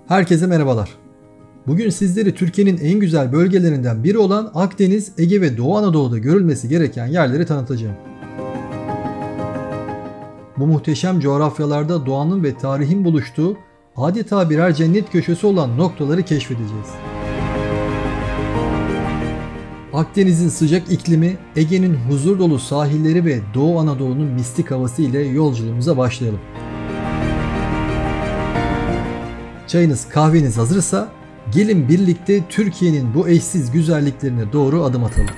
Herkese merhabalar. Bugün sizleri Türkiye'nin en güzel bölgelerinden biri olan Akdeniz, Ege ve Doğu Anadolu'da görülmesi gereken yerleri tanıtacağım. Bu muhteşem coğrafyalarda doğanın ve tarihin buluştuğu adeta birer cennet köşesi olan noktaları keşfedeceğiz. Akdeniz'in sıcak iklimi, Ege'nin huzur dolu sahilleri ve Doğu Anadolu'nun mistik havası ile yolculuğumuza başlayalım. Çayınız, kahveniz hazırsa gelin birlikte Türkiye'nin bu eşsiz güzelliklerine doğru adım atalım.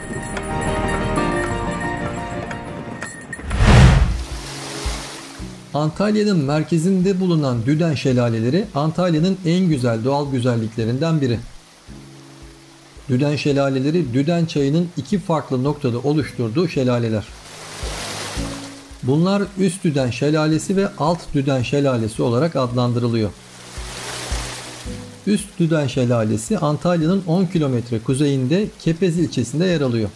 Antalya'nın merkezinde bulunan Düden Şelaleleri Antalya'nın en güzel doğal güzelliklerinden biri. Düden Şelaleleri Düden çayının iki farklı noktada oluşturduğu şelaleler. Bunlar Üst Düden Şelalesi ve Alt Düden Şelalesi olarak adlandırılıyor. Üst Düden Şelalesi Antalya'nın 10 kilometre kuzeyinde Kepez ilçesinde yer alıyor.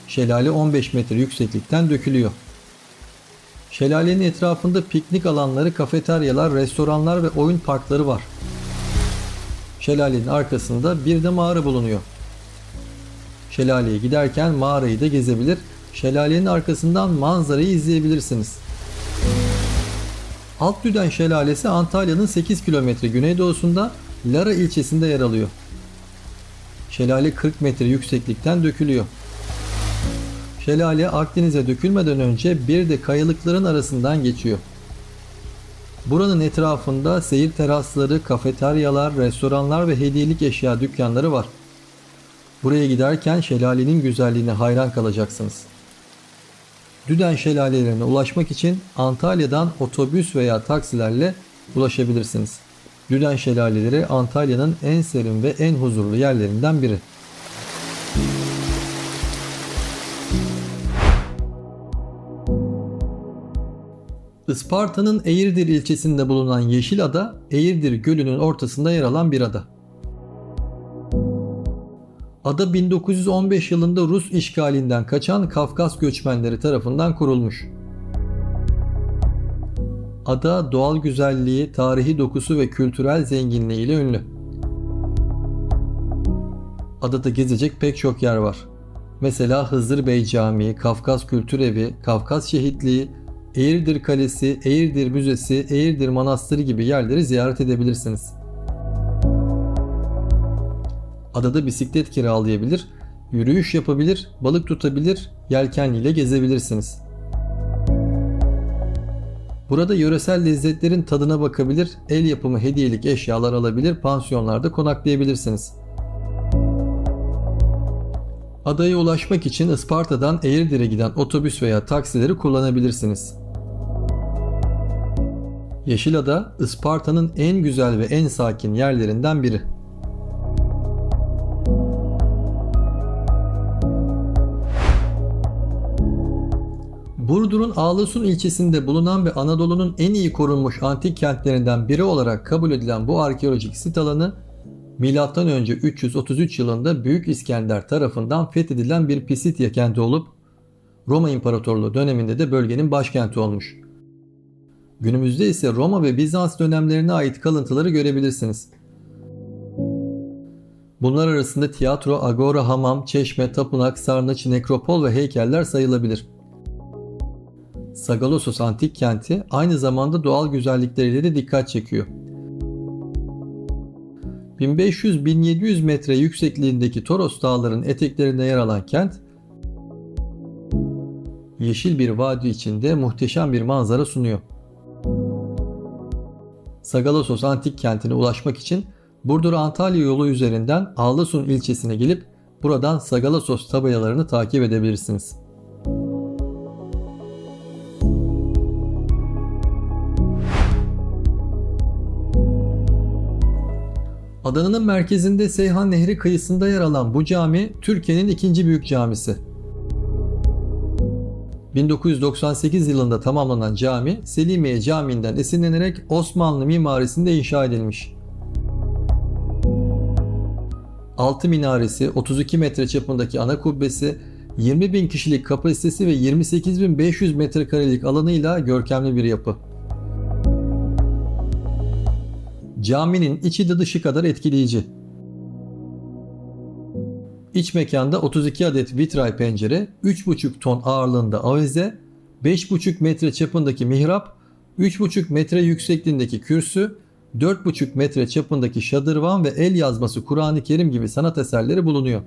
Şelale 15 metre yükseklikten dökülüyor. Şelalenin etrafında piknik alanları, kafeteryalar, restoranlar ve oyun parkları var. Şelalenin arkasında bir de mağara bulunuyor. Şelaleye giderken mağarayı da gezebilir, şelalenin arkasından manzarayı izleyebilirsiniz. Alt Düden Şelalesi Antalya'nın 8 kilometre güneydoğusunda Lara ilçesinde yer alıyor. Şelale 40 metre yükseklikten dökülüyor. Şelale Akdeniz'e dökülmeden önce bir de kayalıkların arasından geçiyor. Buranın etrafında seyir terasları, kafeteryalar, restoranlar ve hediyelik eşya dükkanları var. Buraya giderken şelalenin güzelliğine hayran kalacaksınız. Düden şelalelerine ulaşmak için Antalya'dan otobüs veya taksilerle ulaşabilirsiniz. Düden şelaleleri Antalya'nın en serin ve en huzurlu yerlerinden biri. Isparta'nın Eğirdir ilçesinde bulunan Yeşilada, Eğirdir Gölü'nün ortasında yer alan bir ada. Ada 1915 yılında Rus işgalinden kaçan Kafkas göçmenleri tarafından kurulmuş. Ada doğal güzelliği, tarihi dokusu ve kültürel zenginliği ile ünlü. Adada gezecek pek çok yer var. Mesela Hızır Bey Camii, Kafkas Kültür Evi, Kafkas Şehitliği, Eğirdir Kalesi, Eğirdir Müzesi, Eğirdir Manastırı gibi yerleri ziyaret edebilirsiniz. Adada bisiklet kiralayabilir, yürüyüş yapabilir, balık tutabilir, yelkenliyle gezebilirsiniz. Burada yöresel lezzetlerin tadına bakabilir, el yapımı hediyelik eşyalar alabilir, pansiyonlarda konaklayabilirsiniz. Adaya ulaşmak için Isparta'dan Eğirdir'e giden otobüs veya taksileri kullanabilirsiniz. Yeşilada, Isparta'nın en güzel ve en sakin yerlerinden biri. Burdur'un Ağlasun ilçesinde bulunan ve Anadolu'nun en iyi korunmuş antik kentlerinden biri olarak kabul edilen bu arkeolojik sit alanı, M.Ö. 333 yılında Büyük İskender tarafından fethedilen bir Pisidya kenti olup, Roma İmparatorluğu döneminde de bölgenin başkenti olmuş. Günümüzde ise Roma ve Bizans dönemlerine ait kalıntıları görebilirsiniz. Bunlar arasında tiyatro, agora, hamam, çeşme, tapınak, sarnıç, nekropol ve heykeller sayılabilir. Sagalassos antik kenti aynı zamanda doğal güzellikleriyle de dikkat çekiyor. 1500-1700 metre yüksekliğindeki Toros dağlarının eteklerinde yer alan kent, yeşil bir vadi içinde muhteşem bir manzara sunuyor. Sagalassos antik kentine ulaşmak için Burdur-Antalya yolu üzerinden Ağlasun ilçesine gelip buradan Sagalassos tabelalarını takip edebilirsiniz. Adana'nın merkezinde Seyhan Nehri kıyısında yer alan bu cami Türkiye'nin ikinci büyük camisi. 1998 yılında tamamlanan cami Selimiye Camii'nden esinlenerek Osmanlı mimarisinde inşa edilmiş. 6 minaresi, 32 metre çapındaki ana kubbesi, 20.000 kişilik kapasitesi ve 28.500 metrekarelik alanıyla görkemli bir yapı. Caminin içi de dışı kadar etkileyici. İç mekanda 32 adet vitray pencere, 3,5 ton ağırlığında avize, 5,5 metre çapındaki mihrap, 3,5 metre yüksekliğindeki kürsü, 4,5 metre çapındaki şadırvan ve el yazması Kur'an-ı Kerim gibi sanat eserleri bulunuyor.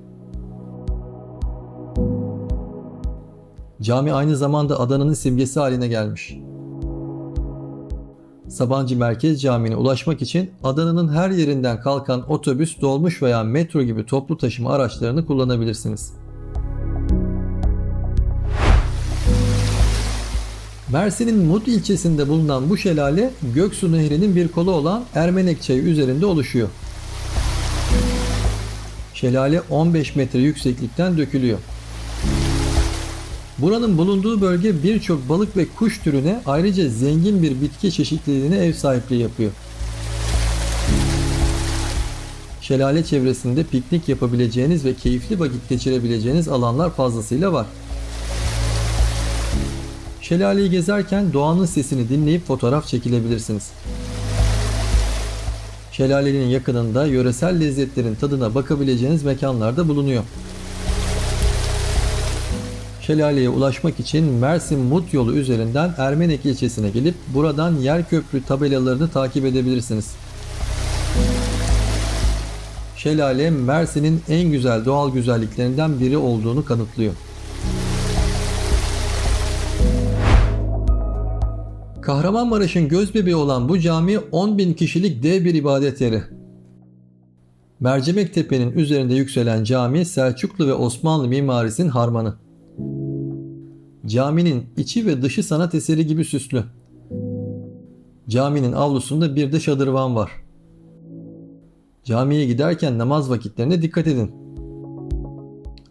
Cami aynı zamanda Adana'nın simgesi haline gelmiş. Sabancı Merkez Camii'ne ulaşmak için Adana'nın her yerinden kalkan otobüs, dolmuş veya metro gibi toplu taşıma araçlarını kullanabilirsiniz. Mersin'in Mut ilçesinde bulunan bu şelale Göksu Nehri'nin bir kolu olan Ermenek Çayı üzerinde oluşuyor. Şelale 15 metre yükseklikten dökülüyor. Buranın bulunduğu bölge birçok balık ve kuş türüne, ayrıca zengin bir bitki çeşitliliğine ev sahipliği yapıyor. Şelale çevresinde piknik yapabileceğiniz ve keyifli vakit geçirebileceğiniz alanlar fazlasıyla var. Şelaleyi gezerken doğanın sesini dinleyip fotoğraf çekilebilirsiniz. Şelalenin yakınında yöresel lezzetlerin tadına bakabileceğiniz mekanlar da bulunuyor. Şelaleye ulaşmak için Mersin-Mut yolu üzerinden Ermenek ilçesine gelip buradan Yerköprü tabelalarını takip edebilirsiniz. Şelale Mersin'in en güzel doğal güzelliklerinden biri olduğunu kanıtlıyor. Kahramanmaraş'ın gözbebeği olan bu cami 10.000 kişilik dev bir ibadet yeri. Mercimek Tepe'nin üzerinde yükselen cami Selçuklu ve Osmanlı mimarisinin harmanı. Caminin içi ve dışı sanat eseri gibi süslü. Caminin avlusunda bir de şadırvan var. Camiye giderken namaz vakitlerine dikkat edin.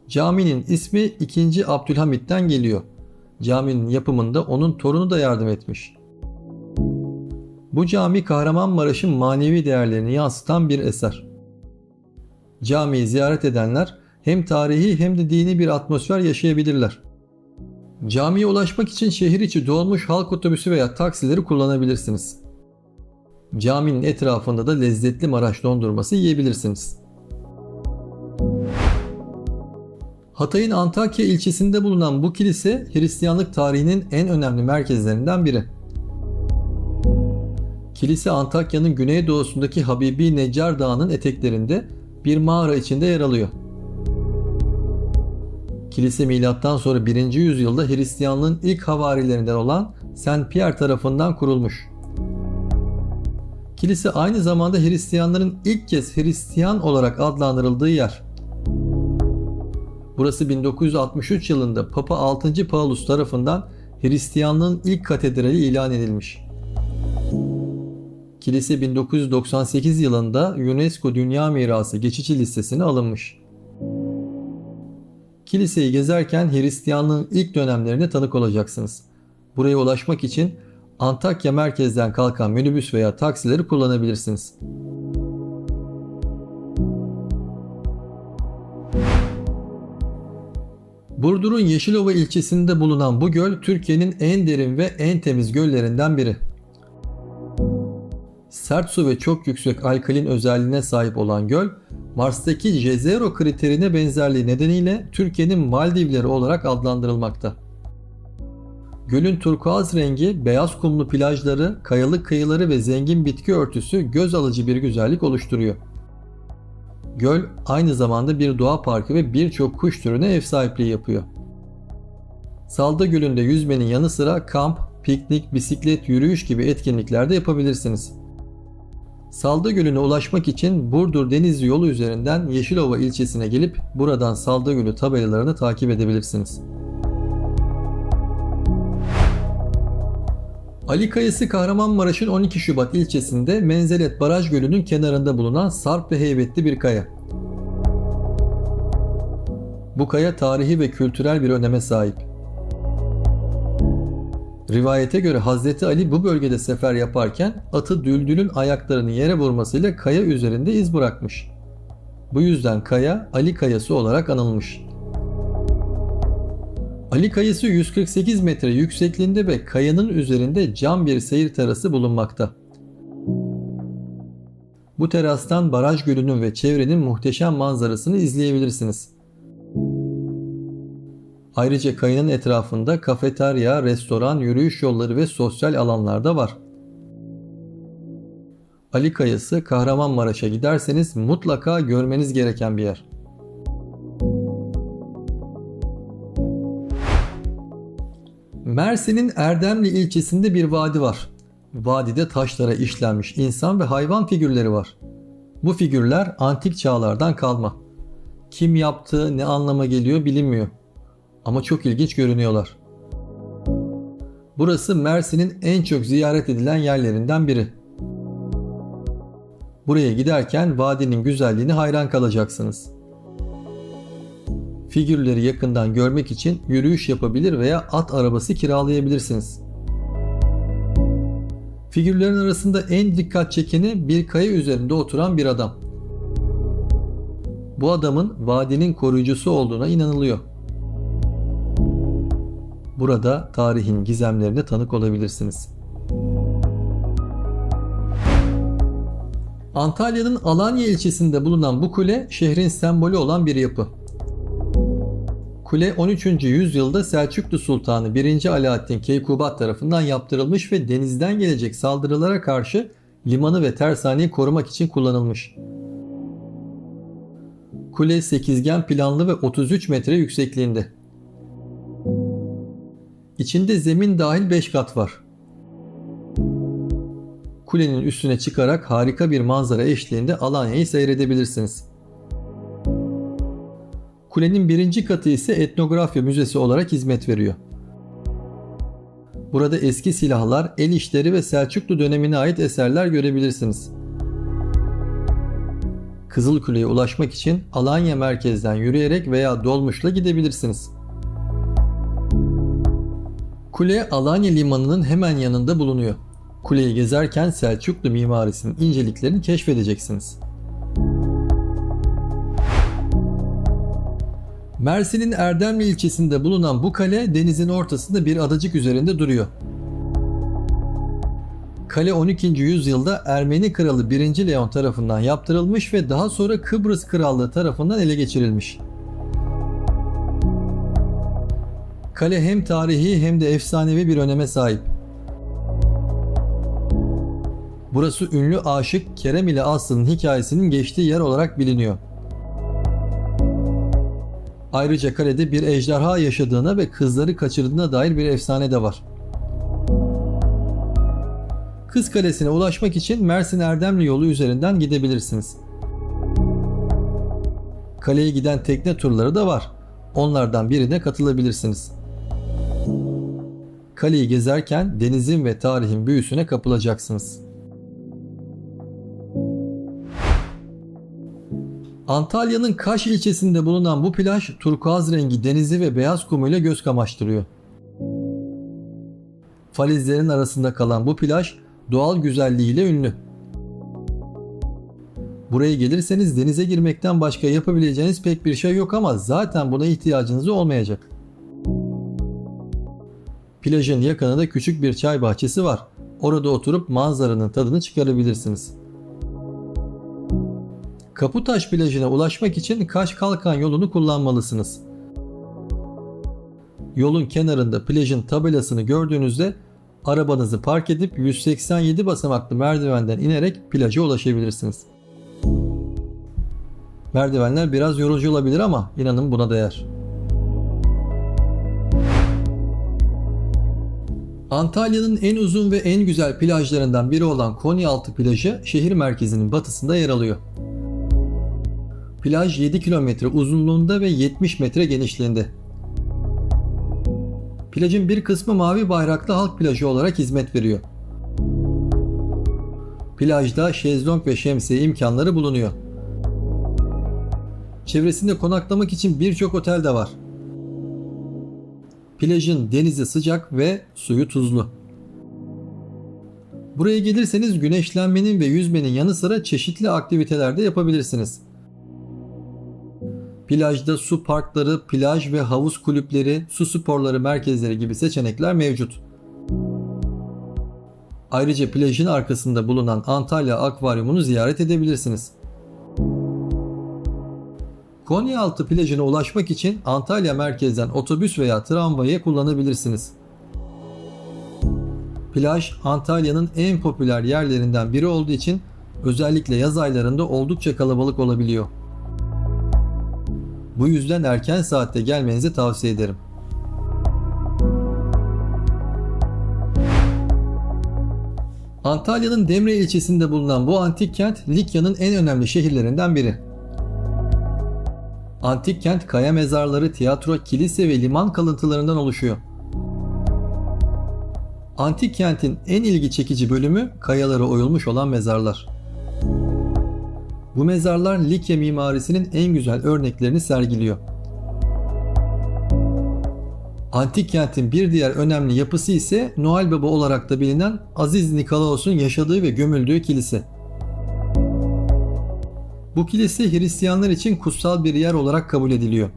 Caminin ismi 2. Abdülhamit'ten geliyor. Caminin yapımında onun torunu da yardım etmiş. Bu cami Kahramanmaraş'ın manevi değerlerini yansıtan bir eser. Camiyi ziyaret edenler hem tarihi hem de dini bir atmosfer yaşayabilirler. Camiye ulaşmak için şehir içi dolmuş halk otobüsü veya taksileri kullanabilirsiniz. Caminin etrafında da lezzetli Maraş dondurması yiyebilirsiniz. Hatay'ın Antakya ilçesinde bulunan bu kilise Hristiyanlık tarihinin en önemli merkezlerinden biri. Kilise Antakya'nın güneydoğusundaki Habibi Neccar Dağı'nın eteklerinde bir mağara içinde yer alıyor. Kilise milattan sonra 1. yüzyılda Hristiyanlığın ilk havarilerinden olan Saint Pierre tarafından kurulmuş. Kilise aynı zamanda Hristiyanların ilk kez Hristiyan olarak adlandırıldığı yer. Burası 1963 yılında Papa 6. Paulus tarafından Hristiyanlığın ilk katedrali ilan edilmiş. Kilise 1998 yılında UNESCO Dünya Mirası geçici listesine alınmış. Kiliseyi gezerken Hristiyanlığın ilk dönemlerine tanık olacaksınız. Buraya ulaşmak için Antakya merkezden kalkan minibüs veya taksileri kullanabilirsiniz. Burdur'un Yeşilova ilçesinde bulunan bu göl Türkiye'nin en derin ve en temiz göllerinden biri. Sert su ve çok yüksek alkalin özelliğine sahip olan göl, Mars'taki Jezero kriterine benzerliği nedeniyle Türkiye'nin Maldivleri olarak adlandırılmakta. Gölün turkuaz rengi, beyaz kumlu plajları, kayalık kıyıları ve zengin bitki örtüsü göz alıcı bir güzellik oluşturuyor. Göl aynı zamanda bir doğa parkı ve birçok kuş türüne ev sahipliği yapıyor. Salda Gölü'nde yüzmenin yanı sıra kamp, piknik, bisiklet, yürüyüş gibi etkinlikler de yapabilirsiniz. Salda Gölü'ne ulaşmak için Burdur Denizli yolu üzerinden Yeşilova ilçesine gelip buradan Salda Gölü tabelalarını takip edebilirsiniz. Ali Kayası Kahramanmaraş'ın 12 Şubat ilçesinde Menzelet Baraj Gölü'nün kenarında bulunan sarp ve heybetli bir kaya. Bu kaya tarihi ve kültürel bir öneme sahip. Rivayete göre Hazreti Ali bu bölgede sefer yaparken atı Düldül'ün ayaklarını yere vurmasıyla kaya üzerinde iz bırakmış. Bu yüzden kaya Ali Kayası olarak anılmış. Ali Kayası 148 metre yüksekliğinde ve kayanın üzerinde cam bir seyir terası bulunmakta. Bu terastan Baraj Gölü'nün ve çevrenin muhteşem manzarasını izleyebilirsiniz. Ayrıca kayının etrafında kafeterya, restoran, yürüyüş yolları ve sosyal alanlar da var. Ali Kayası, Kahramanmaraş'a giderseniz mutlaka görmeniz gereken bir yer. Mersin'in Erdemli ilçesinde bir vadi var. Vadide taşlara işlenmiş insan ve hayvan figürleri var. Bu figürler antik çağlardan kalma. Kim yaptığı, ne anlama geliyor bilinmiyor. Ama çok ilginç görünüyorlar. Burası Mersin'in en çok ziyaret edilen yerlerinden biri. Buraya giderken vadinin güzelliğine hayran kalacaksınız. Figürleri yakından görmek için yürüyüş yapabilir veya at arabası kiralayabilirsiniz. Figürlerin arasında en dikkat çekeni bir kaya üzerinde oturan bir adam. Bu adamın vadinin koruyucusu olduğuna inanılıyor. Burada tarihin gizemlerine tanık olabilirsiniz. Antalya'nın Alanya ilçesinde bulunan bu kule şehrin sembolü olan bir yapı. Kule 13. yüzyılda Selçuklu Sultanı 1. Alaaddin Keykubat tarafından yaptırılmış ve denizden gelecek saldırılara karşı limanı ve tersaneyi korumak için kullanılmış. Kule sekizgen planlı ve 33 metre yüksekliğinde. İçinde zemin dahil 5 kat var. Kulenin üstüne çıkarak harika bir manzara eşliğinde Alanya'yı seyredebilirsiniz. Kulenin 1. katı ise etnografya müzesi olarak hizmet veriyor. Burada eski silahlar, el işleri ve Selçuklu dönemine ait eserler görebilirsiniz. Kızılkule'ye ulaşmak için Alanya merkezden yürüyerek veya dolmuşla gidebilirsiniz. Kule Alanya limanının hemen yanında bulunuyor. Kuleyi gezerken Selçuklu mimarisinin inceliklerini keşfedeceksiniz. Mersin'in Erdemli ilçesinde bulunan bu kale denizin ortasında bir adacık üzerinde duruyor. Kale 12. yüzyılda Ermeni kralı 1. Leon tarafından yaptırılmış ve daha sonra Kıbrıs Krallığı tarafından ele geçirilmiş. Kale hem tarihi hem de efsanevi bir öneme sahip. Burası ünlü aşık Kerem ile Aslı'nın hikayesinin geçtiği yer olarak biliniyor. Ayrıca kalede bir ejderha yaşadığına ve kızları kaçırdığına dair bir efsane de var. Kız Kalesi'ne ulaşmak için Mersin Erdemli yolu üzerinden gidebilirsiniz. Kaleye giden tekne turları da var. Onlardan birine katılabilirsiniz. Kaleyi gezerken denizin ve tarihin büyüsüne kapılacaksınız. Antalya'nın Kaş ilçesinde bulunan bu plaj turkuaz rengi denizi ve beyaz kumuyla göz kamaştırıyor. Falezlerin arasında kalan bu plaj doğal güzelliğiyle ünlü. Buraya gelirseniz denize girmekten başka yapabileceğiniz pek bir şey yok ama zaten buna ihtiyacınız olmayacak. Plajın yakınında küçük bir çay bahçesi var. Orada oturup manzaranın tadını çıkarabilirsiniz. Kaputaş plajına ulaşmak için Kaş Kalkan yolunu kullanmalısınız. Yolun kenarında plajın tabelasını gördüğünüzde arabanızı park edip 187 basamaklı merdivenden inerek plaja ulaşabilirsiniz. Merdivenler biraz yorucu olabilir ama inanın buna değer. Antalya'nın en uzun ve en güzel plajlarından biri olan Konyaaltı plajı şehir merkezinin batısında yer alıyor. Plaj 7 kilometre uzunluğunda ve 70 metre genişliğinde. Plajın bir kısmı mavi bayraklı halk plajı olarak hizmet veriyor. Plajda şezlong ve şemsiye imkanları bulunuyor. Çevresinde konaklamak için birçok otel de var. Plajın denizi sıcak ve suyu tuzlu. Buraya gelirseniz güneşlenmenin ve yüzmenin yanı sıra çeşitli aktiviteler de yapabilirsiniz. Plajda su parkları, plaj ve havuz kulüpleri, su sporları merkezleri gibi seçenekler mevcut. Ayrıca plajın arkasında bulunan Antalya Akvaryumu'nu ziyaret edebilirsiniz. Konyaaltı plajına ulaşmak için Antalya merkezden otobüs veya tramvayı kullanabilirsiniz. Plaj Antalya'nın en popüler yerlerinden biri olduğu için özellikle yaz aylarında oldukça kalabalık olabiliyor. Bu yüzden erken saatte gelmenizi tavsiye ederim. Antalya'nın Demre ilçesinde bulunan bu antik kent Likya'nın en önemli şehirlerinden biri. Antik kent kaya mezarları, tiyatro, kilise ve liman kalıntılarından oluşuyor. Antik kentin en ilgi çekici bölümü kayalara oyulmuş olan mezarlar. Bu mezarlar Likya mimarisinin en güzel örneklerini sergiliyor. Antik kentin bir diğer önemli yapısı ise Noel Baba olarak da bilinen Aziz Nikolaos'un yaşadığı ve gömüldüğü kilise. Bu kilise Hristiyanlar için kutsal bir yer olarak kabul ediliyor.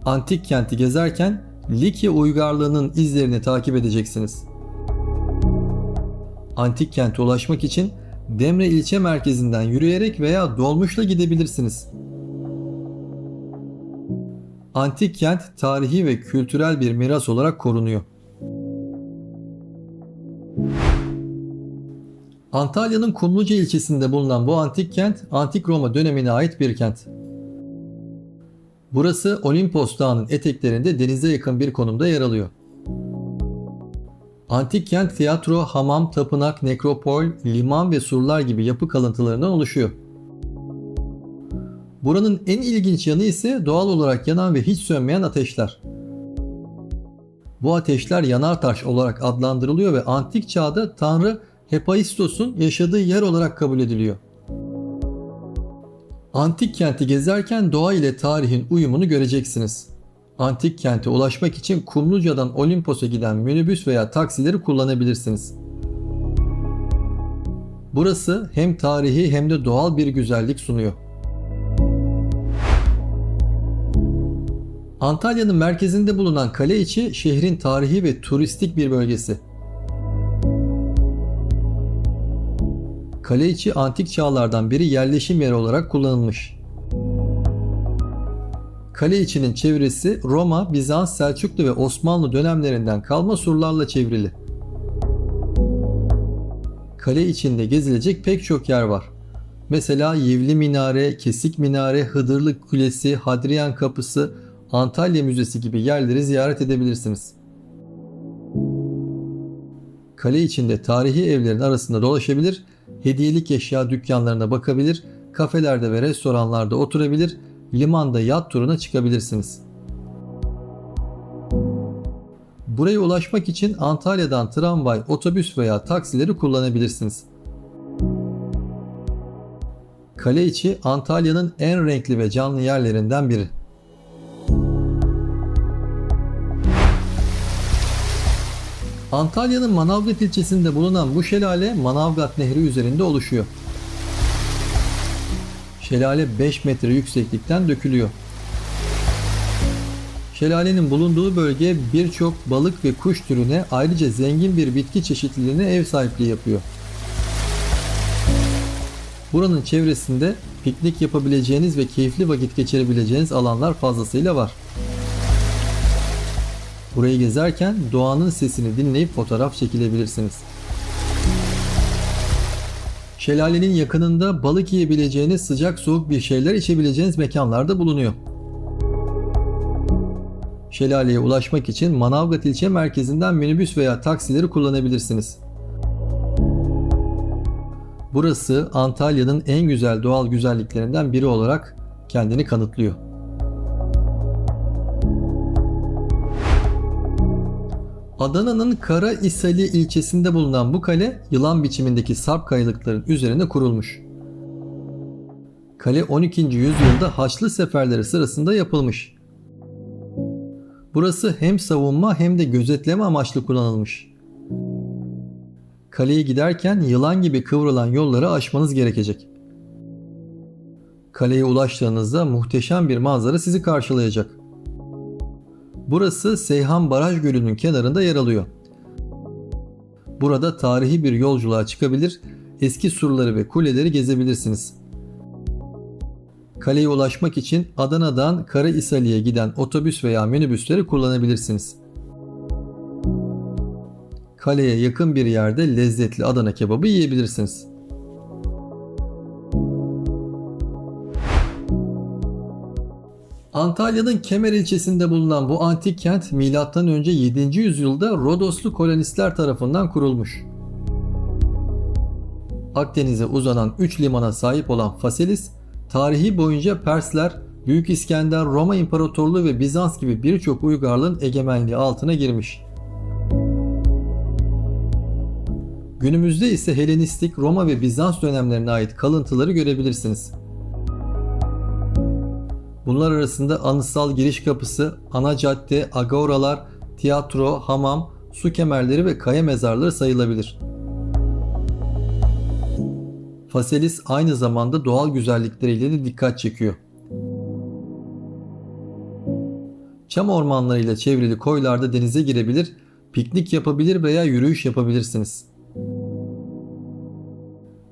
Antik kenti gezerken Likya uygarlığının izlerini takip edeceksiniz. Antik kente ulaşmak için Demre ilçe merkezinden yürüyerek veya dolmuşla gidebilirsiniz. Antik kent tarihi ve kültürel bir miras olarak korunuyor. Antalya'nın Kumluca ilçesinde bulunan bu antik kent, Antik Roma dönemine ait bir kent. Burası Olimpos Dağı'nın eteklerinde denize yakın bir konumda yer alıyor. Antik kent tiyatro, hamam, tapınak, nekropol, liman ve surlar gibi yapı kalıntılarından oluşuyor. Buranın en ilginç yanı ise doğal olarak yanan ve hiç sönmeyen ateşler. Bu ateşler yanar taş olarak adlandırılıyor ve antik çağda Tanrı Hephaistos'un yaşadığı yer olarak kabul ediliyor. Antik kenti gezerken doğa ile tarihin uyumunu göreceksiniz. Antik kente ulaşmak için Kumluca'dan Olimpos'a giden minibüs veya taksileri kullanabilirsiniz. Burası hem tarihi hem de doğal bir güzellik sunuyor. Antalya'nın merkezinde bulunan Kaleiçi şehrin tarihi ve turistik bir bölgesi. Kaleiçi antik çağlardan beri yerleşim yeri olarak kullanılmış. Kaleiçi'nin çevresi Roma, Bizans, Selçuklu ve Osmanlı dönemlerinden kalma surlarla çevrili. Kale içinde gezilecek pek çok yer var. Mesela Yivli Minare, Kesik Minare, Hıdırlı Kulesi, Hadrian Kapısı, Antalya Müzesi gibi yerleri ziyaret edebilirsiniz. Kale içinde tarihi evlerin arasında dolaşabilir, hediyelik eşya dükkanlarına bakabilir, kafelerde ve restoranlarda oturabilir, limanda yat turuna çıkabilirsiniz. Buraya ulaşmak için Antalya'dan tramvay, otobüs veya taksileri kullanabilirsiniz. Kaleiçi Antalya'nın en renkli ve canlı yerlerinden biri. Antalya'nın Manavgat ilçesinde bulunan bu şelale Manavgat Nehri üzerinde oluşuyor. Şelale 5 metre yükseklikten dökülüyor. Şelalenin bulunduğu bölge birçok balık ve kuş türüne ayrıca zengin bir bitki çeşitliliğine ev sahipliği yapıyor. Buranın çevresinde piknik yapabileceğiniz ve keyifli vakit geçirebileceğiniz alanlar fazlasıyla var. Burayı gezerken doğanın sesini dinleyip fotoğraf çekilebilirsiniz. Şelalenin yakınında balık yiyebileceğiniz, sıcak soğuk bir şeyler içebileceğiniz mekanlar da bulunuyor. Şelaleye ulaşmak için Manavgat ilçe merkezinden minibüs veya taksileri kullanabilirsiniz. Burası Antalya'nın en güzel doğal güzelliklerinden biri olarak kendini kanıtlıyor. Adana'nın Karahisali ilçesinde bulunan bu kale yılan biçimindeki sarp kayalıkların üzerine kurulmuş. Kale 12. yüzyılda Haçlı seferleri sırasında yapılmış. Burası hem savunma hem de gözetleme amaçlı kullanılmış. Kaleye giderken yılan gibi kıvrılan yolları aşmanız gerekecek. Kaleye ulaştığınızda muhteşem bir manzara sizi karşılayacak. Burası Seyhan Baraj Gölü'nün kenarında yer alıyor. Burada tarihi bir yolculuğa çıkabilir, eski surları ve kuleleri gezebilirsiniz. Kaleye ulaşmak için Adana'dan Karahisar'a giden otobüs veya minibüsleri kullanabilirsiniz. Kaleye yakın bir yerde lezzetli Adana kebabı yiyebilirsiniz. Antalya'nın Kemer ilçesinde bulunan bu antik kent M.Ö. 7. yüzyılda Rodoslu kolonistler tarafından kurulmuş. Akdeniz'e uzanan 3 limana sahip olan Faselis, tarihi boyunca Persler, Büyük İskender, Roma İmparatorluğu ve Bizans gibi birçok uygarlığın egemenliği altına girmiş. Günümüzde ise Helenistik, Roma ve Bizans dönemlerine ait kalıntıları görebilirsiniz. Bunlar arasında anıtsal giriş kapısı, ana cadde, agoralar, tiyatro, hamam, su kemerleri ve kaya mezarları sayılabilir. Faselis aynı zamanda doğal güzellikleriyle de dikkat çekiyor. Çam ormanlarıyla çevrili koylarda denize girebilir, piknik yapabilir veya yürüyüş yapabilirsiniz.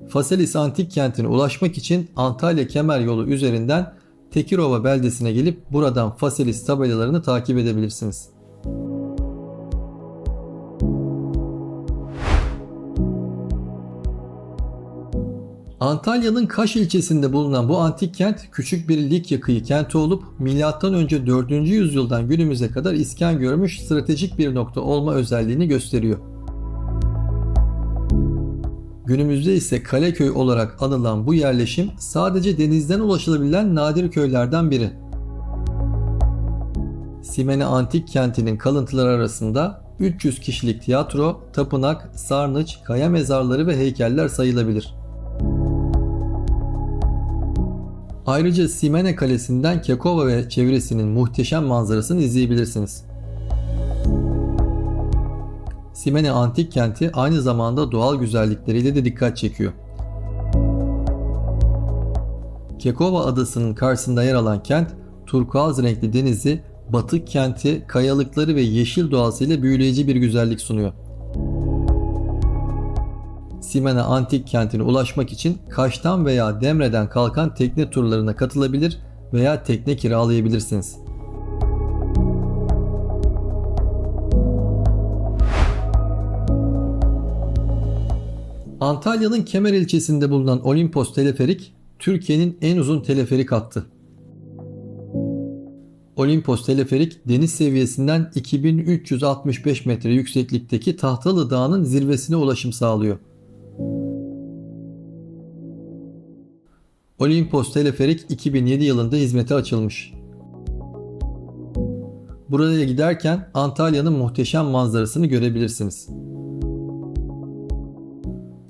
Faselis antik kentine ulaşmak için Antalya Kemer yolu üzerinden Tekirova beldesine gelip buradan Faselis tabelalarını takip edebilirsiniz. Antalya'nın Kaş ilçesinde bulunan bu antik kent küçük bir Likya kıyı kenti olup M.Ö. 4. yüzyıldan günümüze kadar iskan görmüş stratejik bir nokta olma özelliğini gösteriyor. Günümüzde ise Kaleköy olarak anılan bu yerleşim sadece denizden ulaşılabilen nadir köylerden biri. Simene Antik Kenti'nin kalıntıları arasında 300 kişilik tiyatro, tapınak, sarnıç, kaya mezarları ve heykeller sayılabilir. Ayrıca Simene Kalesi'nden Kekova ve çevresinin muhteşem manzarasını izleyebilirsiniz. Simene Antik Kenti aynı zamanda doğal güzellikleriyle de dikkat çekiyor. Kekova Adası'nın karşısında yer alan kent, turkuaz renkli denizi, batık kenti, kayalıkları ve yeşil doğasıyla büyüleyici bir güzellik sunuyor. Simene Antik Kenti'ne ulaşmak için Kaş'tan veya Demre'den kalkan tekne turlarına katılabilir veya tekne kiralayabilirsiniz. Antalya'nın Kemer ilçesinde bulunan Olimpos Teleferik, Türkiye'nin en uzun teleferik hattı. Olimpos Teleferik, deniz seviyesinden 2365 metre yükseklikteki Tahtalı Dağı'nın zirvesine ulaşım sağlıyor. Olimpos Teleferik 2007 yılında hizmete açılmış. Buraya giderken Antalya'nın muhteşem manzarasını görebilirsiniz.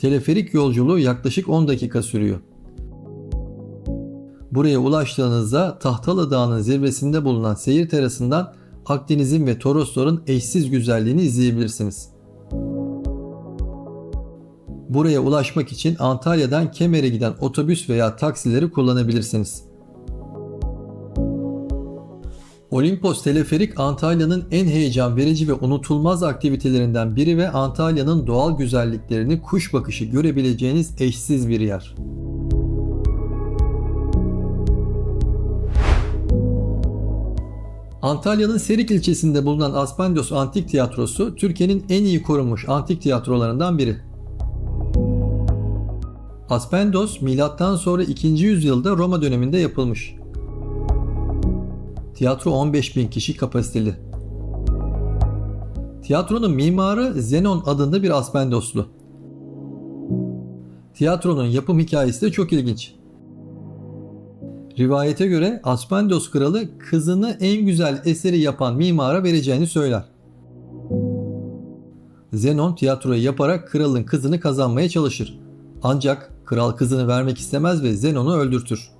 Teleferik yolculuğu yaklaşık 10 dakika sürüyor. Buraya ulaştığınızda Tahtalı Dağı'nın zirvesinde bulunan seyir terasından Akdeniz'in ve Torosların eşsiz güzelliğini izleyebilirsiniz. Buraya ulaşmak için Antalya'dan Kemer'e giden otobüs veya taksileri kullanabilirsiniz. Olimpos Teleferik Antalya'nın en heyecan verici ve unutulmaz aktivitelerinden biri ve Antalya'nın doğal güzelliklerini kuş bakışı görebileceğiniz eşsiz bir yer. Antalya'nın Serik ilçesinde bulunan Aspendos Antik Tiyatrosu Türkiye'nin en iyi korunmuş antik tiyatrolarından biri. Aspendos milattan sonra 2. yüzyılda Roma döneminde yapılmış. Tiyatro 15.000 kişi kapasiteli. Tiyatronun mimarı Zenon adında bir Aspendoslu. Tiyatronun yapım hikayesi de çok ilginç. Rivayete göre Aspendos kralı kızını en güzel eseri yapan mimara vereceğini söyler. Zenon tiyatroyu yaparak kralın kızını kazanmaya çalışır. Ancak kral kızını vermek istemez ve Zenon'u öldürtür.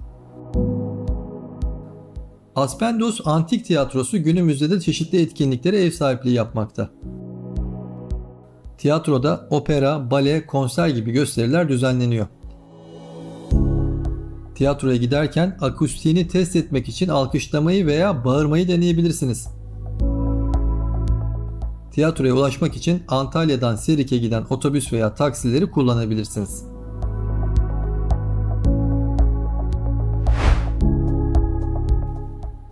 Aspendos Antik Tiyatrosu günümüzde de çeşitli etkinliklere ev sahipliği yapmakta. Tiyatroda opera, bale, konser gibi gösteriler düzenleniyor. Tiyatroya giderken akustiğini test etmek için alkışlamayı veya bağırmayı deneyebilirsiniz. Tiyatroya ulaşmak için Antalya'dan Serik'e giden otobüs veya taksileri kullanabilirsiniz.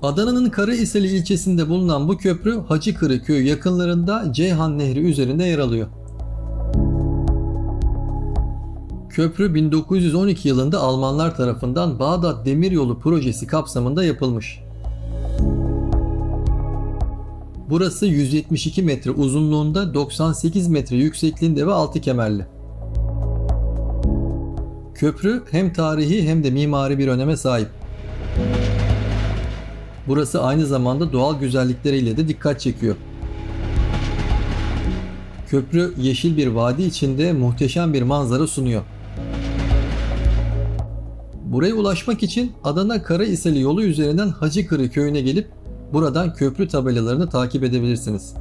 Adana'nın Karahisarlı ilçesinde bulunan bu köprü Hacıkırı köyü yakınlarında Ceyhan Nehri üzerinde yer alıyor. Köprü 1912 yılında Almanlar tarafından Bağdat Demiryolu projesi kapsamında yapılmış. Burası 172 metre uzunluğunda, 98 metre yüksekliğinde ve 6 kemerli. Köprü hem tarihi hem de mimari bir öneme sahip. Burası aynı zamanda doğal güzellikleriyle de dikkat çekiyor. Köprü yeşil bir vadi içinde muhteşem bir manzara sunuyor. Buraya ulaşmak için Adana Karahisarlı yolu üzerinden Hacıkırı köyüne gelip buradan köprü tabelalarını takip edebilirsiniz.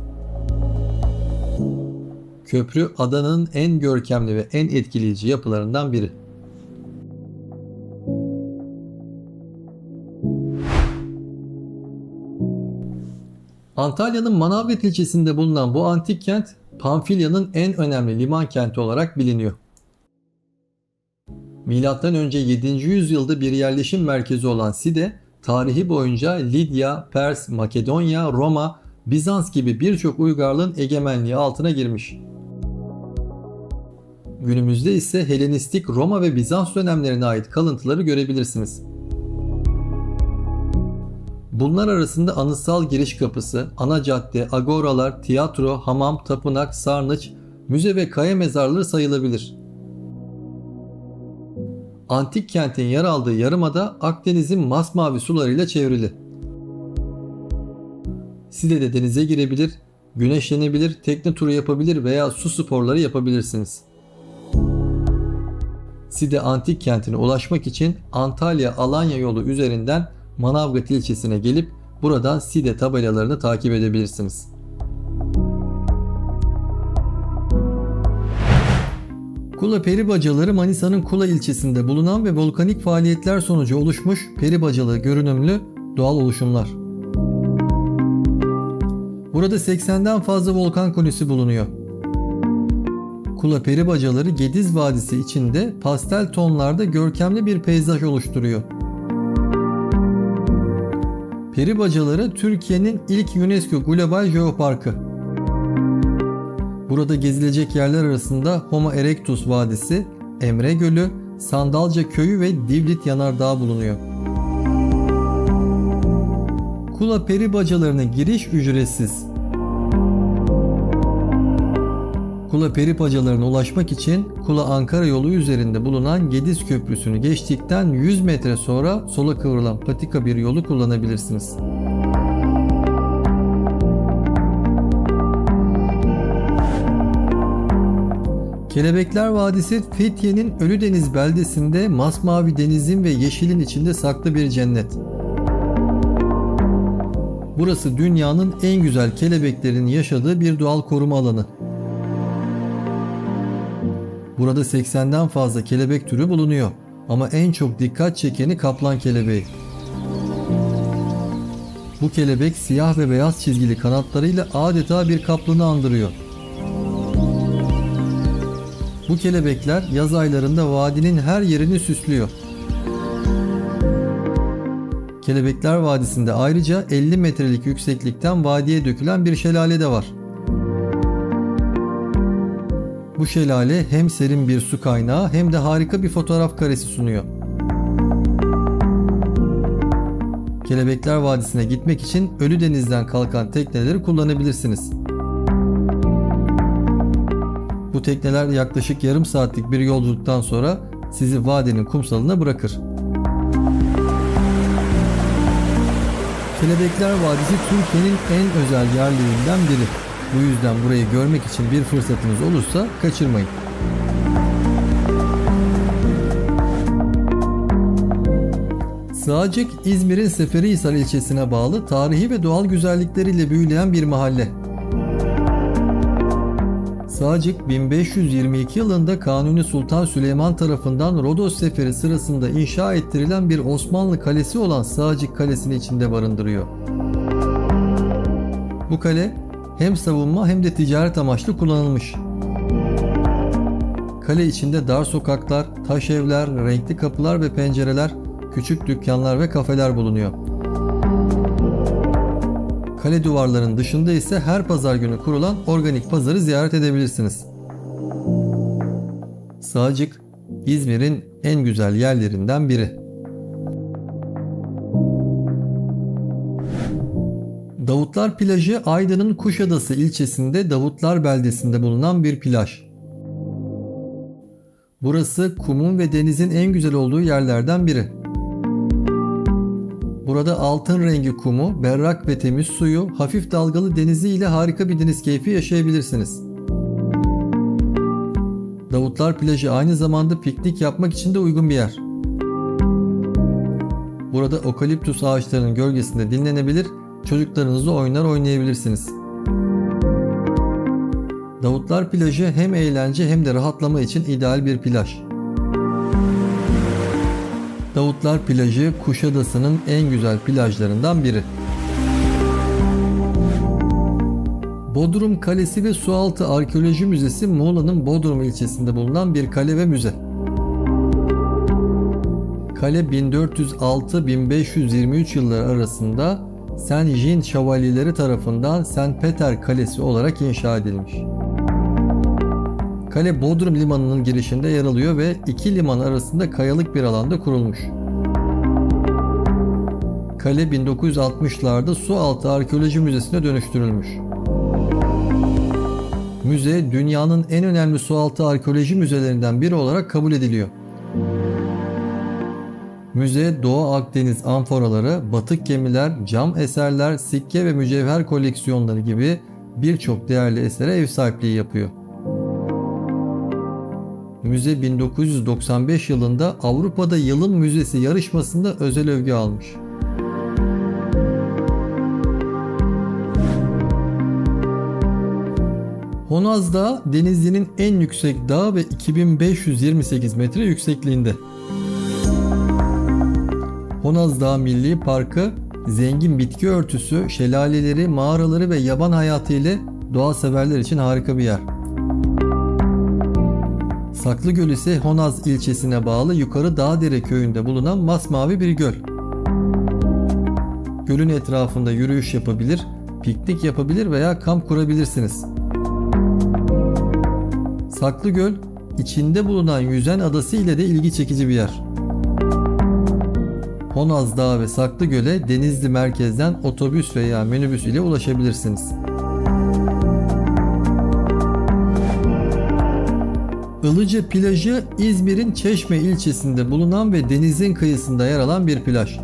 Köprü Adana'nın en görkemli ve en etkileyici yapılarından biri. Antalya'nın Manavgat ilçesinde bulunan bu antik kent, Pamfilya'nın en önemli liman kenti olarak biliniyor. Milattan önce 7. yüzyılda bir yerleşim merkezi olan Side, tarihi boyunca Lidya, Pers, Makedonya, Roma, Bizans gibi birçok uygarlığın egemenliği altına girmiş. Günümüzde ise Helenistik Roma ve Bizans dönemlerine ait kalıntıları görebilirsiniz. Bunlar arasında anıtsal giriş kapısı, ana cadde, agoralar, tiyatro, hamam, tapınak, sarnıç, müze ve kaya mezarları sayılabilir. Antik kentin yer aldığı yarımada Akdeniz'in masmavi sularıyla çevrili. Side'de denize girebilir, güneşlenebilir, tekne turu yapabilir veya su sporları yapabilirsiniz. Side antik kentine ulaşmak için Antalya-Alanya yolu üzerinden Manavgat ilçesine gelip buradan Side tabelalarını takip edebilirsiniz. Kula peribacaları Manisa'nın Kula ilçesinde bulunan ve volkanik faaliyetler sonucu oluşmuş peribacalı görünümlü doğal oluşumlar. Burada 80'den fazla volkan konisi bulunuyor. Kula peribacaları Gediz Vadisi içinde pastel tonlarda görkemli bir peyzaj oluşturuyor. Peribacaları Türkiye'nin ilk UNESCO Global Jeoparkı. Burada gezilecek yerler arasında Homo erectus Vadisi, Emre Gölü, Sandalca Köyü ve Divrit Yanardağı bulunuyor. Kula peribacalarına giriş ücretsiz. Kula peribacalarına ulaşmak için Kula Ankara yolu üzerinde bulunan Gediz Köprüsü'nü geçtikten 100 metre sonra sola kıvrılan patika bir yolu kullanabilirsiniz. Kelebekler Vadisi Fethiye'nin Ölüdeniz beldesinde masmavi denizin ve yeşilin içinde saklı bir cennet. Burası dünyanın en güzel kelebeklerin yaşadığı bir doğal koruma alanı. Burada 80'den fazla kelebek türü bulunuyor ama en çok dikkat çekeni kaplan kelebeği. Bu kelebek siyah ve beyaz çizgili kanatlarıyla adeta bir kaplanı andırıyor. Bu kelebekler yaz aylarında vadinin her yerini süslüyor. Kelebekler Vadisi'nde ayrıca 50 metrelik yükseklikten vadiye dökülen bir şelale de var. Bu şelale hem serin bir su kaynağı hem de harika bir fotoğraf karesi sunuyor. Kelebekler Vadisi'ne gitmek için Ölüdeniz'den kalkan tekneleri kullanabilirsiniz. Bu tekneler yaklaşık yarım saatlik bir yolculuktan sonra sizi vadinin kumsalına bırakır. Kelebekler Vadisi Türkiye'nin en özel yerlerinden biri. Bu yüzden burayı görmek için bir fırsatınız olursa kaçırmayın. Sığacık, İzmir'in Seferihisar ilçesine bağlı tarihi ve doğal güzellikleriyle büyüleyen bir mahalle. Sığacık 1522 yılında Kanuni Sultan Süleyman tarafından Rodos Seferi sırasında inşa ettirilen bir Osmanlı kalesi olan Sığacık Kalesi'ni içinde barındırıyor. Bu kale hem savunma hem de ticaret amaçlı kullanılmış. Kale içinde dar sokaklar, taş evler, renkli kapılar ve pencereler, küçük dükkanlar ve kafeler bulunuyor. Kale duvarlarının dışında ise her pazar günü kurulan organik pazarı ziyaret edebilirsiniz. Sığacık, İzmir'in en güzel yerlerinden biri. Davutlar Plajı, Aydın'ın Kuşadası ilçesinde Davutlar beldesinde bulunan bir plaj. Burası kumun ve denizin en güzel olduğu yerlerden biri. Burada altın rengi kumu, berrak ve temiz suyu, hafif dalgalı denizi ile harika bir deniz keyfi yaşayabilirsiniz. Davutlar Plajı aynı zamanda piknik yapmak için de uygun bir yer. Burada okaliptüs ağaçlarının gölgesinde dinlenebilir, çocuklarınızla oyunlar oynayabilirsiniz. Davutlar Plajı hem eğlence hem de rahatlama için ideal bir plaj. Davutlar Plajı, Kuşadası'nın en güzel plajlarından biri. Bodrum Kalesi ve Sualtı Arkeoloji Müzesi, Muğla'nın Bodrum ilçesinde bulunan bir kale ve müze. Kale 1406-1523 yılları arasında Saint Jean şövalyeleri tarafından Saint Peter Kalesi olarak inşa edilmiş. Kale Bodrum Limanı'nın girişinde yer alıyor ve iki liman arasında kayalık bir alanda kurulmuş. Kale 1960'larda Sualtı Arkeoloji Müzesi'ne dönüştürülmüş. Müze, dünyanın en önemli sualtı arkeoloji müzelerinden biri olarak kabul ediliyor. Müze, Doğu Akdeniz amforaları, batık gemiler, cam eserler, sikke ve mücevher koleksiyonları gibi birçok değerli esere ev sahipliği yapıyor. Müze 1995 yılında Avrupa'da Yılın Müzesi yarışmasında özel övgü almış. Honaz Dağı, Denizli'nin en yüksek dağı ve 2528 metre yüksekliğinde. Honaz Dağı Milli Parkı, zengin bitki örtüsü, şelaleleri, mağaraları ve yaban hayatı ile doğa severler için harika bir yer. Saklıgöl ise Honaz ilçesine bağlı Yukarı Dağdere köyünde bulunan masmavi bir göl. Gölün etrafında yürüyüş yapabilir, piknik yapabilir veya kamp kurabilirsiniz. Saklıgöl, içinde bulunan yüzen adası ile de ilgi çekici bir yer. Honaz Dağı ve Saklıgöl'e Denizli merkezden otobüs veya minibüs ile ulaşabilirsiniz. Ilıca Plajı, İzmir'in Çeşme ilçesinde bulunan ve denizin kıyısında yer alan bir plaj.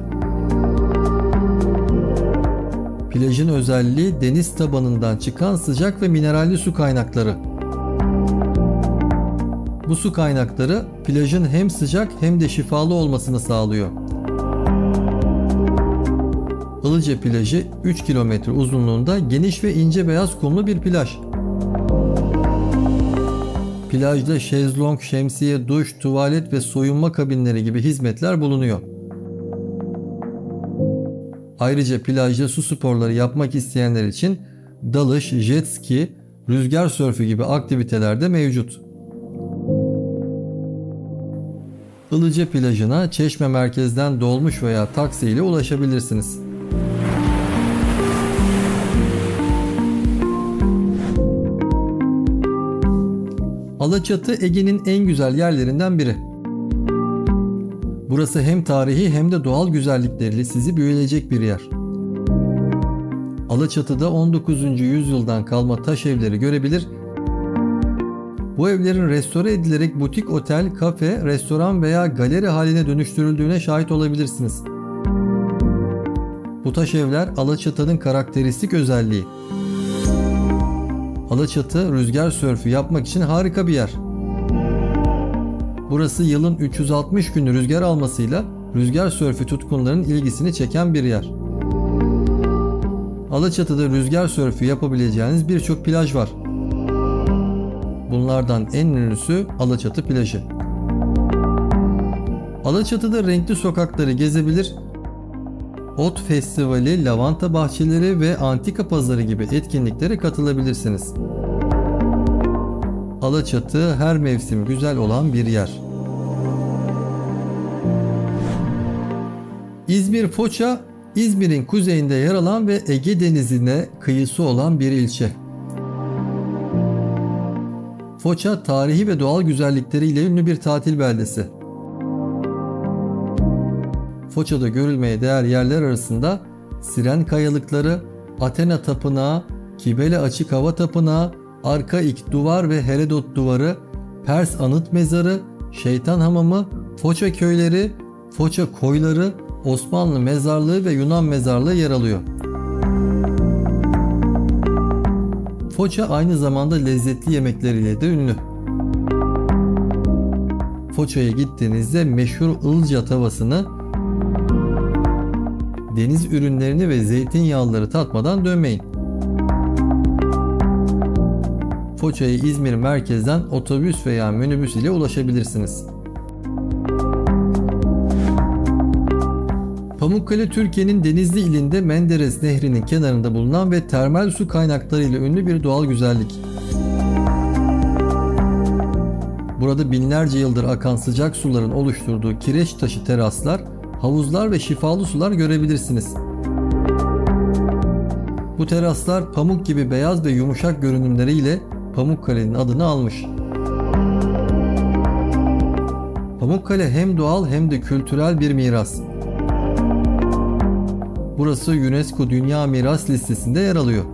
Plajın özelliği deniz tabanından çıkan sıcak ve mineralli su kaynakları. Bu su kaynakları plajın hem sıcak hem de şifalı olmasını sağlıyor. Ilıca Plajı 3 kilometre uzunluğunda geniş ve ince beyaz kumlu bir plaj. Plajda şezlong, şemsiye, duş, tuvalet ve soyunma kabinleri gibi hizmetler bulunuyor. Ayrıca plajda su sporları yapmak isteyenler için dalış, jet ski, rüzgar sörfü gibi aktiviteler de mevcut. Ilıca Plajı'na Çeşme merkezden dolmuş veya taksi ile ulaşabilirsiniz. Alaçatı, Ege'nin en güzel yerlerinden biri. Burası hem tarihi hem de doğal güzellikleriyle sizi büyüleyecek bir yer. Alaçatı'da 19. yüzyıldan kalma taş evleri görebilir, bu evlerin restore edilerek butik otel, kafe, restoran veya galeri haline dönüştürüldüğüne şahit olabilirsiniz. Bu taş evler Alaçatı'nın karakteristik özelliği. Alaçatı, rüzgar sörfü yapmak için harika bir yer. Burası yılın 360 günü rüzgar almasıyla rüzgar sörfü tutkunlarının ilgisini çeken bir yer. Alaçatı'da rüzgar sörfü yapabileceğiniz birçok plaj var. Bunlardan en ünlüsü Alaçatı Plajı. Alaçatı'da renkli sokakları gezebilir, ot festivali, lavanta bahçeleri ve antika pazarı gibi etkinliklere katılabilirsiniz. Alaçatı her mevsim güzel olan bir yer. İzmir Foça, İzmir'in kuzeyinde yer alan ve Ege Denizi'ne kıyısı olan bir ilçe. Foça, tarihi ve doğal güzellikleriyle ünlü bir tatil beldesi. Foça'da görülmeye değer yerler arasında Siren Kayalıkları, Athena Tapınağı, Kibele Açık Hava Tapınağı, Arkaik Duvar ve Herodot Duvarı, Pers Anıt Mezarı, Şeytan Hamamı, Foça Köyleri, Foça Koyları, Osmanlı Mezarlığı ve Yunan Mezarlığı yer alıyor. Foça aynı zamanda lezzetli yemekleriyle de ünlü. Foça'ya gittiğinizde meşhur Ilca tavasını, deniz ürünlerini ve zeytinyağlıları tatmadan dönmeyin. Foça'ya İzmir merkezden otobüs veya minibüs ile ulaşabilirsiniz. Pamukkale, Türkiye'nin Denizli ilinde Menderes Nehri'nin kenarında bulunan ve termal su kaynaklarıyla ünlü bir doğal güzellik. Burada binlerce yıldır akan sıcak suların oluşturduğu kireç taşı teraslar, havuzlar ve şifalı sular görebilirsiniz. Bu teraslar pamuk gibi beyaz ve yumuşak görünümleriyle Pamukkale'nin adını almış. Pamukkale hem doğal hem de kültürel bir miras. Burası UNESCO Dünya Miras Listesi'nde yer alıyor.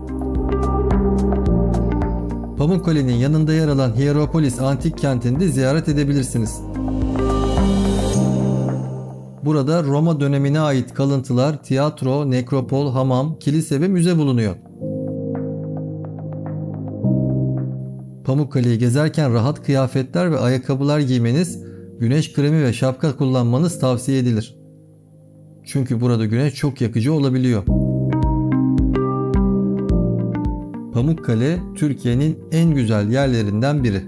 Pamukkale'nin yanında yer alan Hierapolis Antik Kenti'ni de ziyaret edebilirsiniz. Burada Roma dönemine ait kalıntılar, tiyatro, nekropol, hamam, kilise ve müze bulunuyor. Pamukkale'yi gezerken rahat kıyafetler ve ayakkabılar giymeniz, güneş kremi ve şapka kullanmanız tavsiye edilir. Çünkü burada güneş çok yakıcı olabiliyor. Pamukkale, Türkiye'nin en güzel yerlerinden biri.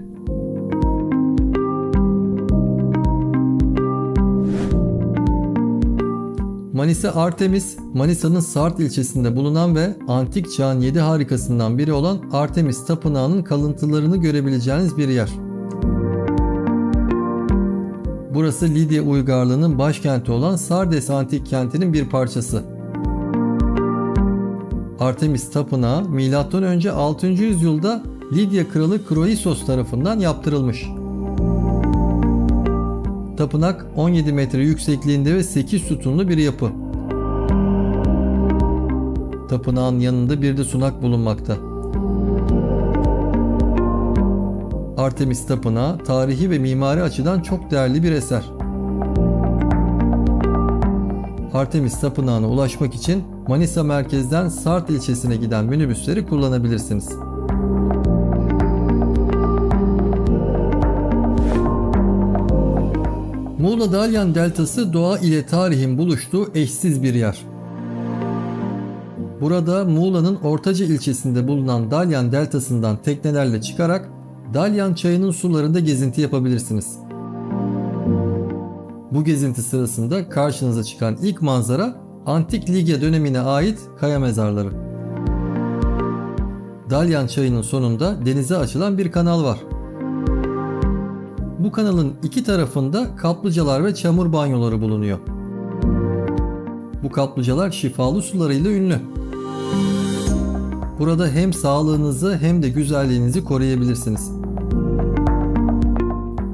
Manisa Artemis, Manisa'nın Sart ilçesinde bulunan ve antik çağın 7 harikasından biri olan Artemis Tapınağı'nın kalıntılarını görebileceğiniz bir yer. Burası Lidya uygarlığının başkenti olan Sardes antik kentinin bir parçası. Artemis Tapınağı M.Ö. 6. yüzyılda Lidya kralı Kroisos tarafından yaptırılmış. Tapınak 17 metre yüksekliğinde ve 8 sütunlu bir yapı. Tapınağın yanında bir de sunak bulunmakta. Artemis Tapınağı tarihi ve mimari açıdan çok değerli bir eser. Artemis Tapınağı'na ulaşmak için Manisa merkezden Sart ilçesine giden minibüsleri kullanabilirsiniz. Muğla Dalyan Deltası doğa ile tarihin buluştuğu eşsiz bir yer. Burada Muğla'nın Ortaca ilçesinde bulunan Dalyan Deltası'ndan teknelerle çıkarak Dalyan Çayı'nın sularında gezinti yapabilirsiniz. Bu gezinti sırasında karşınıza çıkan ilk manzara Antik Ligya dönemine ait kaya mezarları. Dalyan Çayı'nın sonunda denize açılan bir kanal var. Bu kanalın iki tarafında kaplıcalar ve çamur banyoları bulunuyor. Bu kaplıcalar şifalı sularıyla ünlü. Burada hem sağlığınızı hem de güzelliğinizi koruyabilirsiniz.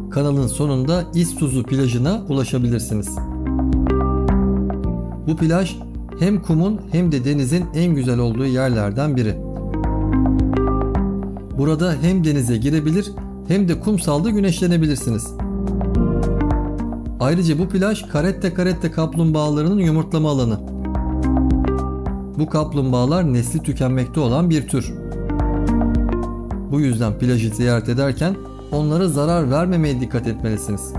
Kanalın sonunda İztuzu plajına ulaşabilirsiniz. Bu plaj hem kumun hem de denizin en güzel olduğu yerlerden biri. Burada hem denize girebilir hem de kumsalda güneşlenebilirsiniz. Ayrıca bu plaj caretta kaplumbağalarının yumurtlama alanı. Bu kaplumbağalar nesli tükenmekte olan bir tür. Bu yüzden plajı ziyaret ederken onlara zarar vermemeye dikkat etmelisiniz.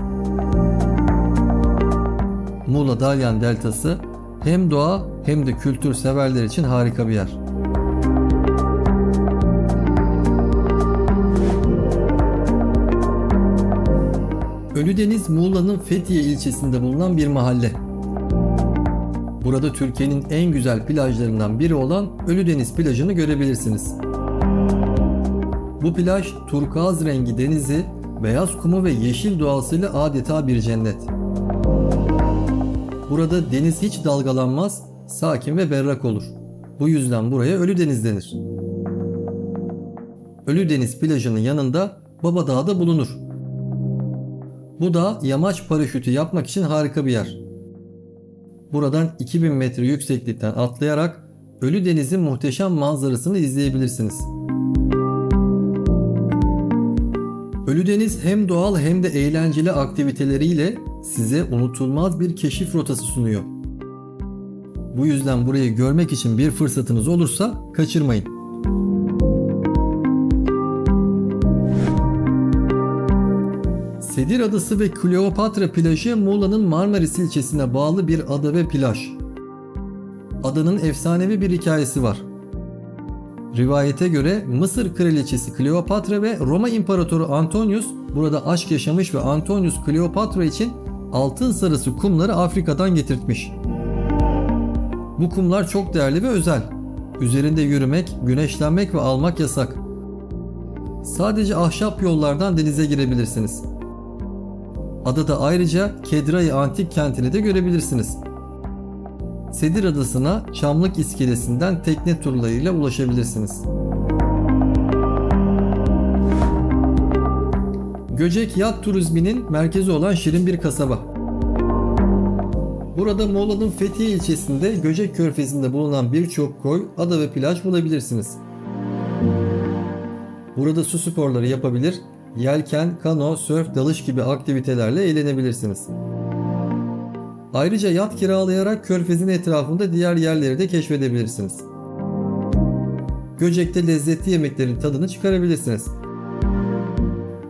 Muğla Dalyan Deltası hem doğa hem de kültür severler için harika bir yer. Ölüdeniz Muğla'nın Fethiye ilçesinde bulunan bir mahalle. Burada Türkiye'nin en güzel plajlarından biri olan Ölüdeniz plajını görebilirsiniz. Bu plaj turkuaz rengi denizi, beyaz kumu ve yeşil doğasıyla adeta bir cennet. Burada deniz hiç dalgalanmaz, sakin ve berrak olur. Bu yüzden buraya Ölüdeniz denir. Ölüdeniz plajının yanında Baba Dağı da bulunur. Bu da yamaç paraşütü yapmak için harika bir yer. Buradan 2000 metre yükseklikten atlayarak Ölüdeniz'in muhteşem manzarasını izleyebilirsiniz. Ölüdeniz hem doğal hem de eğlenceli aktiviteleriyle size unutulmaz bir keşif rotası sunuyor. Bu yüzden burayı görmek için bir fırsatınız olursa kaçırmayın. Sedir Adası ve Kleopatra plajı Muğla'nın Marmaris ilçesine bağlı bir ada ve plaj. Adanın efsanevi bir hikayesi var. Rivayete göre Mısır kraliçesi Kleopatra ve Roma İmparatoru Antonius burada aşk yaşamış ve Antonius Kleopatra için altın sarısı kumları Afrika'dan getirtmiş. Bu kumlar çok değerli ve özel. Üzerinde yürümek, güneşlenmek ve almak yasak. Sadece ahşap yollardan denize girebilirsiniz. Adada ayrıca Kedrayi antik kentini de görebilirsiniz. Sedir Adası'na Çamlık iskelesinden tekne turlarıyla ulaşabilirsiniz. Göcek yat turizminin merkezi olan şirin bir kasaba. Burada Muğla'nın Fethiye ilçesinde Göcek Körfezi'nde bulunan birçok koy, ada ve plaj bulabilirsiniz. Burada su sporları yapabilir, yelken, kano, sörf, dalış gibi aktivitelerle eğlenebilirsiniz. Ayrıca yat kiralayarak körfezin etrafında diğer yerleri de keşfedebilirsiniz. Göcek'te lezzetli yemeklerin tadını çıkarabilirsiniz.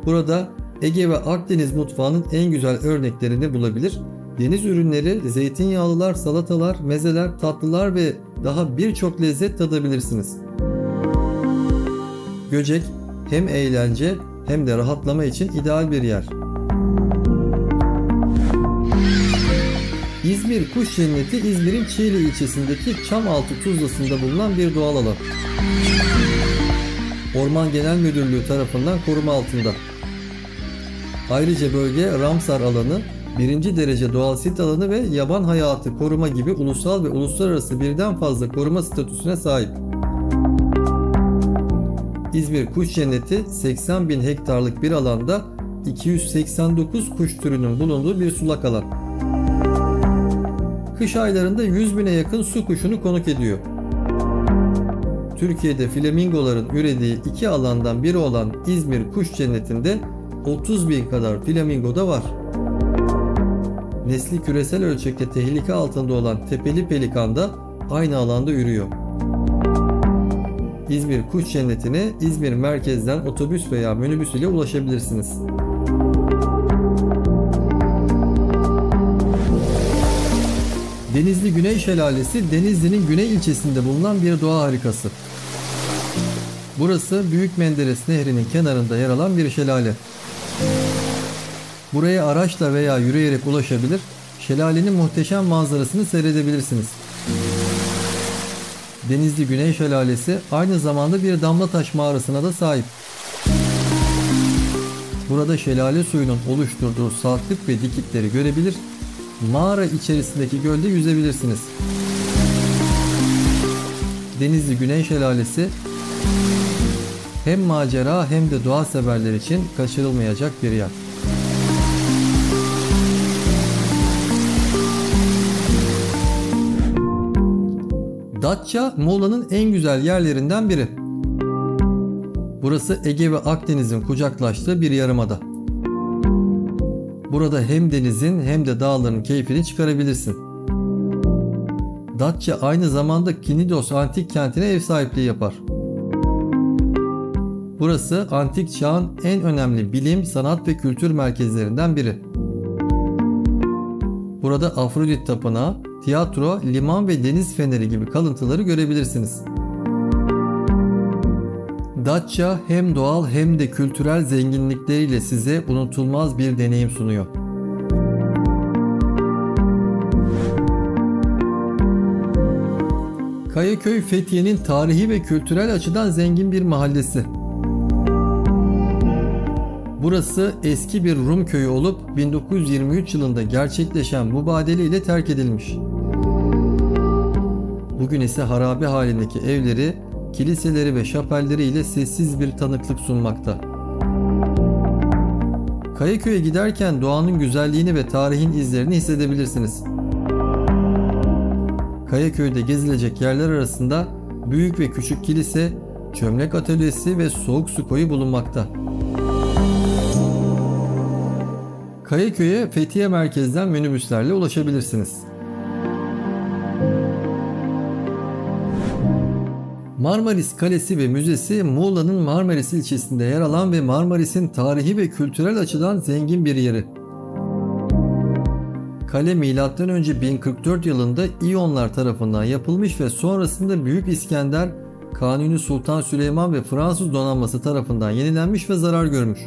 Burada Ege ve Akdeniz mutfağının en güzel örneklerini bulabilir, deniz ürünleri, zeytinyağlılar, salatalar, mezeler, tatlılar ve daha birçok lezzet tadabilirsiniz. Göcek hem eğlence hem de rahatlama için ideal bir yer. İzmir Kuş Cenneti İzmir'in Çiğli ilçesindeki Çamaltı Tuzlası'nda bulunan bir doğal alan. Orman Genel Müdürlüğü tarafından koruma altında. Ayrıca bölge Ramsar alanı, 1. derece doğal sit alanı ve yaban hayatı koruma gibi ulusal ve uluslararası birden fazla koruma statüsüne sahip. İzmir Kuş Cenneti 80.000 hektarlık bir alanda 289 kuş türünün bulunduğu bir sulak alan. Kış aylarında 100.000'e yakın su kuşunu konuk ediyor. Türkiye'de flamingoların ürediği iki alandan biri olan İzmir Kuş Cenneti'nde 30.000 kadar flamingo da var. Nesli küresel ölçekte tehlike altında olan tepeli pelikan da aynı alanda ürüyor. İzmir Kuş Cenneti'ne İzmir merkezden otobüs veya minibüs ile ulaşabilirsiniz. Denizli Güney Şelalesi, Denizli'nin güney ilçesinde bulunan bir doğa harikası. Burası Büyük Menderes Nehri'nin kenarında yer alan bir şelale. Buraya araçla veya yürüyerek ulaşabilir, şelalenin muhteşem manzarasını seyredebilirsiniz. Denizli Güney Şelalesi aynı zamanda bir damlataş mağarasına da sahip. Burada şelale suyunun oluşturduğu salklık ve dikitleri görebilir, mağara içerisindeki gölde yüzebilirsiniz. Denizli Güney Şelalesi hem macera hem de doğa severler için kaçırılmayacak bir yer. Datça, Muğla'nın en güzel yerlerinden biri. Burası Ege ve Akdeniz'in kucaklaştığı bir yarımada. Burada hem denizin hem de dağların keyfini çıkarabilirsin. Datça aynı zamanda Knidos antik kentine ev sahipliği yapar. Burası antik çağın en önemli bilim, sanat ve kültür merkezlerinden biri. Burada Afrodit Tapınağı, tiyatro, liman ve deniz feneri gibi kalıntıları görebilirsiniz. Datça hem doğal hem de kültürel zenginlikleriyle size unutulmaz bir deneyim sunuyor. Kayaköy, Fethiye'nin tarihi ve kültürel açıdan zengin bir mahallesi. Burası eski bir Rum köyü olup 1923 yılında gerçekleşen mübadele ile terk edilmiş. Bugün ise harabe halindeki evleri, kiliseleri ve şapelleri ile sessiz bir tanıklık sunmakta. Kayaköy'e giderken doğanın güzelliğini ve tarihin izlerini hissedebilirsiniz. Kayaköy'de gezilecek yerler arasında büyük ve küçük kilise, çömlek atölyesi ve soğuk su koyu bulunmakta. Kayaköy'e Fethiye merkezden minibüslerle ulaşabilirsiniz. Marmaris Kalesi ve Müzesi Muğla'nın Marmaris ilçesinde yer alan ve Marmaris'in tarihi ve kültürel açıdan zengin bir yeri. Kale M.Ö. 1044 yılında İyonlar tarafından yapılmış ve sonrasında Büyük İskender, Kanuni Sultan Süleyman ve Fransız donanması tarafından yenilenmiş ve zarar görmüş.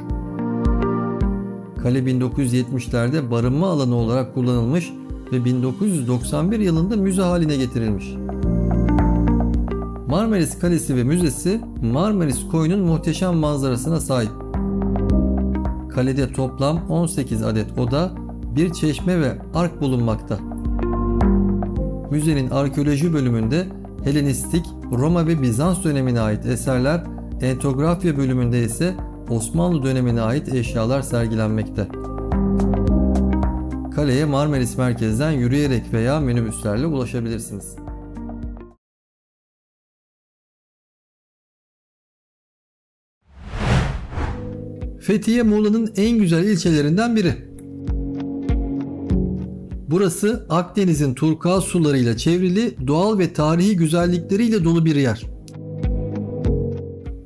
Kale 1970'lerde barınma alanı olarak kullanılmış ve 1991 yılında müze haline getirilmiş. Marmaris Kalesi ve Müzesi Marmaris Koyu'nun muhteşem manzarasına sahip. Kalede toplam 18 adet oda, bir çeşme ve ark bulunmakta. Müzenin arkeoloji bölümünde Helenistik, Roma ve Bizans dönemine ait eserler, etnografya bölümünde ise Osmanlı dönemine ait eşyalar sergilenmekte. Kaleye Marmaris merkezden yürüyerek veya minibüslerle ulaşabilirsiniz. Fethiye Muğla'nın en güzel ilçelerinden biri. Burası Akdeniz'in turkuaz sularıyla çevrili doğal ve tarihi güzellikleriyle dolu bir yer.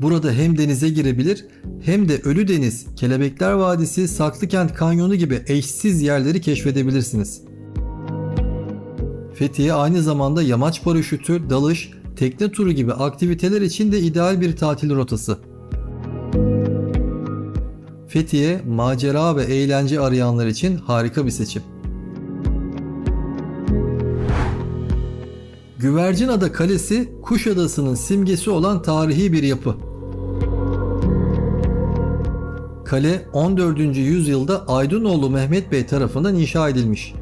Burada hem denize girebilir hem de Ölüdeniz, Kelebekler Vadisi, Saklıkent Kanyonu gibi eşsiz yerleri keşfedebilirsiniz. Fethiye aynı zamanda yamaç paraşütü, dalış, tekne turu gibi aktiviteler için de ideal bir tatil rotası. Fethiye, macera ve eğlence arayanlar için harika bir seçim. Güvercinada Kalesi, Kuşadası'nın simgesi olan tarihi bir yapı. Kale 14. yüzyılda Aydınoğlu Mehmet Bey tarafından inşa edilmiş.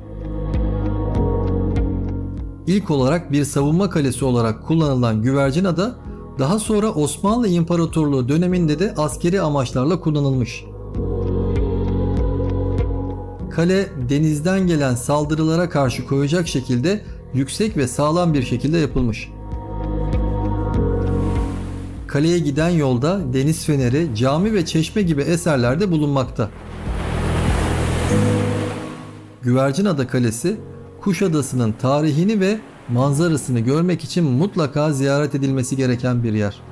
İlk olarak bir savunma kalesi olarak kullanılan Güvercinada, daha sonra Osmanlı İmparatorluğu döneminde de askeri amaçlarla kullanılmış. Kale denizden gelen saldırılara karşı koyacak şekilde yüksek ve sağlam bir şekilde yapılmış. Kaleye giden yolda deniz feneri, cami ve çeşme gibi eserler de bulunmakta. Güvercinada Kalesi, Kuşadası'nın tarihini ve manzarasını görmek için mutlaka ziyaret edilmesi gereken bir yer.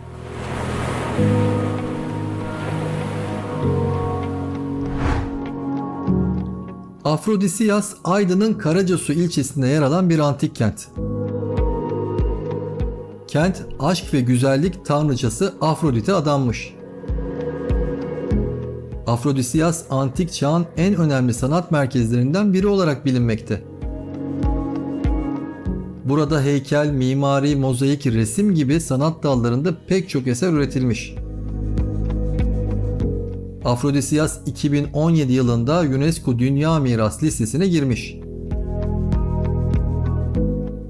Afrodisiyas, Aydın'ın Karacasu ilçesinde yer alan bir antik kent. Kent, aşk ve güzellik tanrıçası Afrodit'e adanmış. Afrodisiyas, antik çağın en önemli sanat merkezlerinden biri olarak bilinmekte. Burada heykel, mimari, mozaik, resim gibi sanat dallarında pek çok eser üretilmiş. Afrodisiyas 2017 yılında UNESCO Dünya Miras listesine girmiş.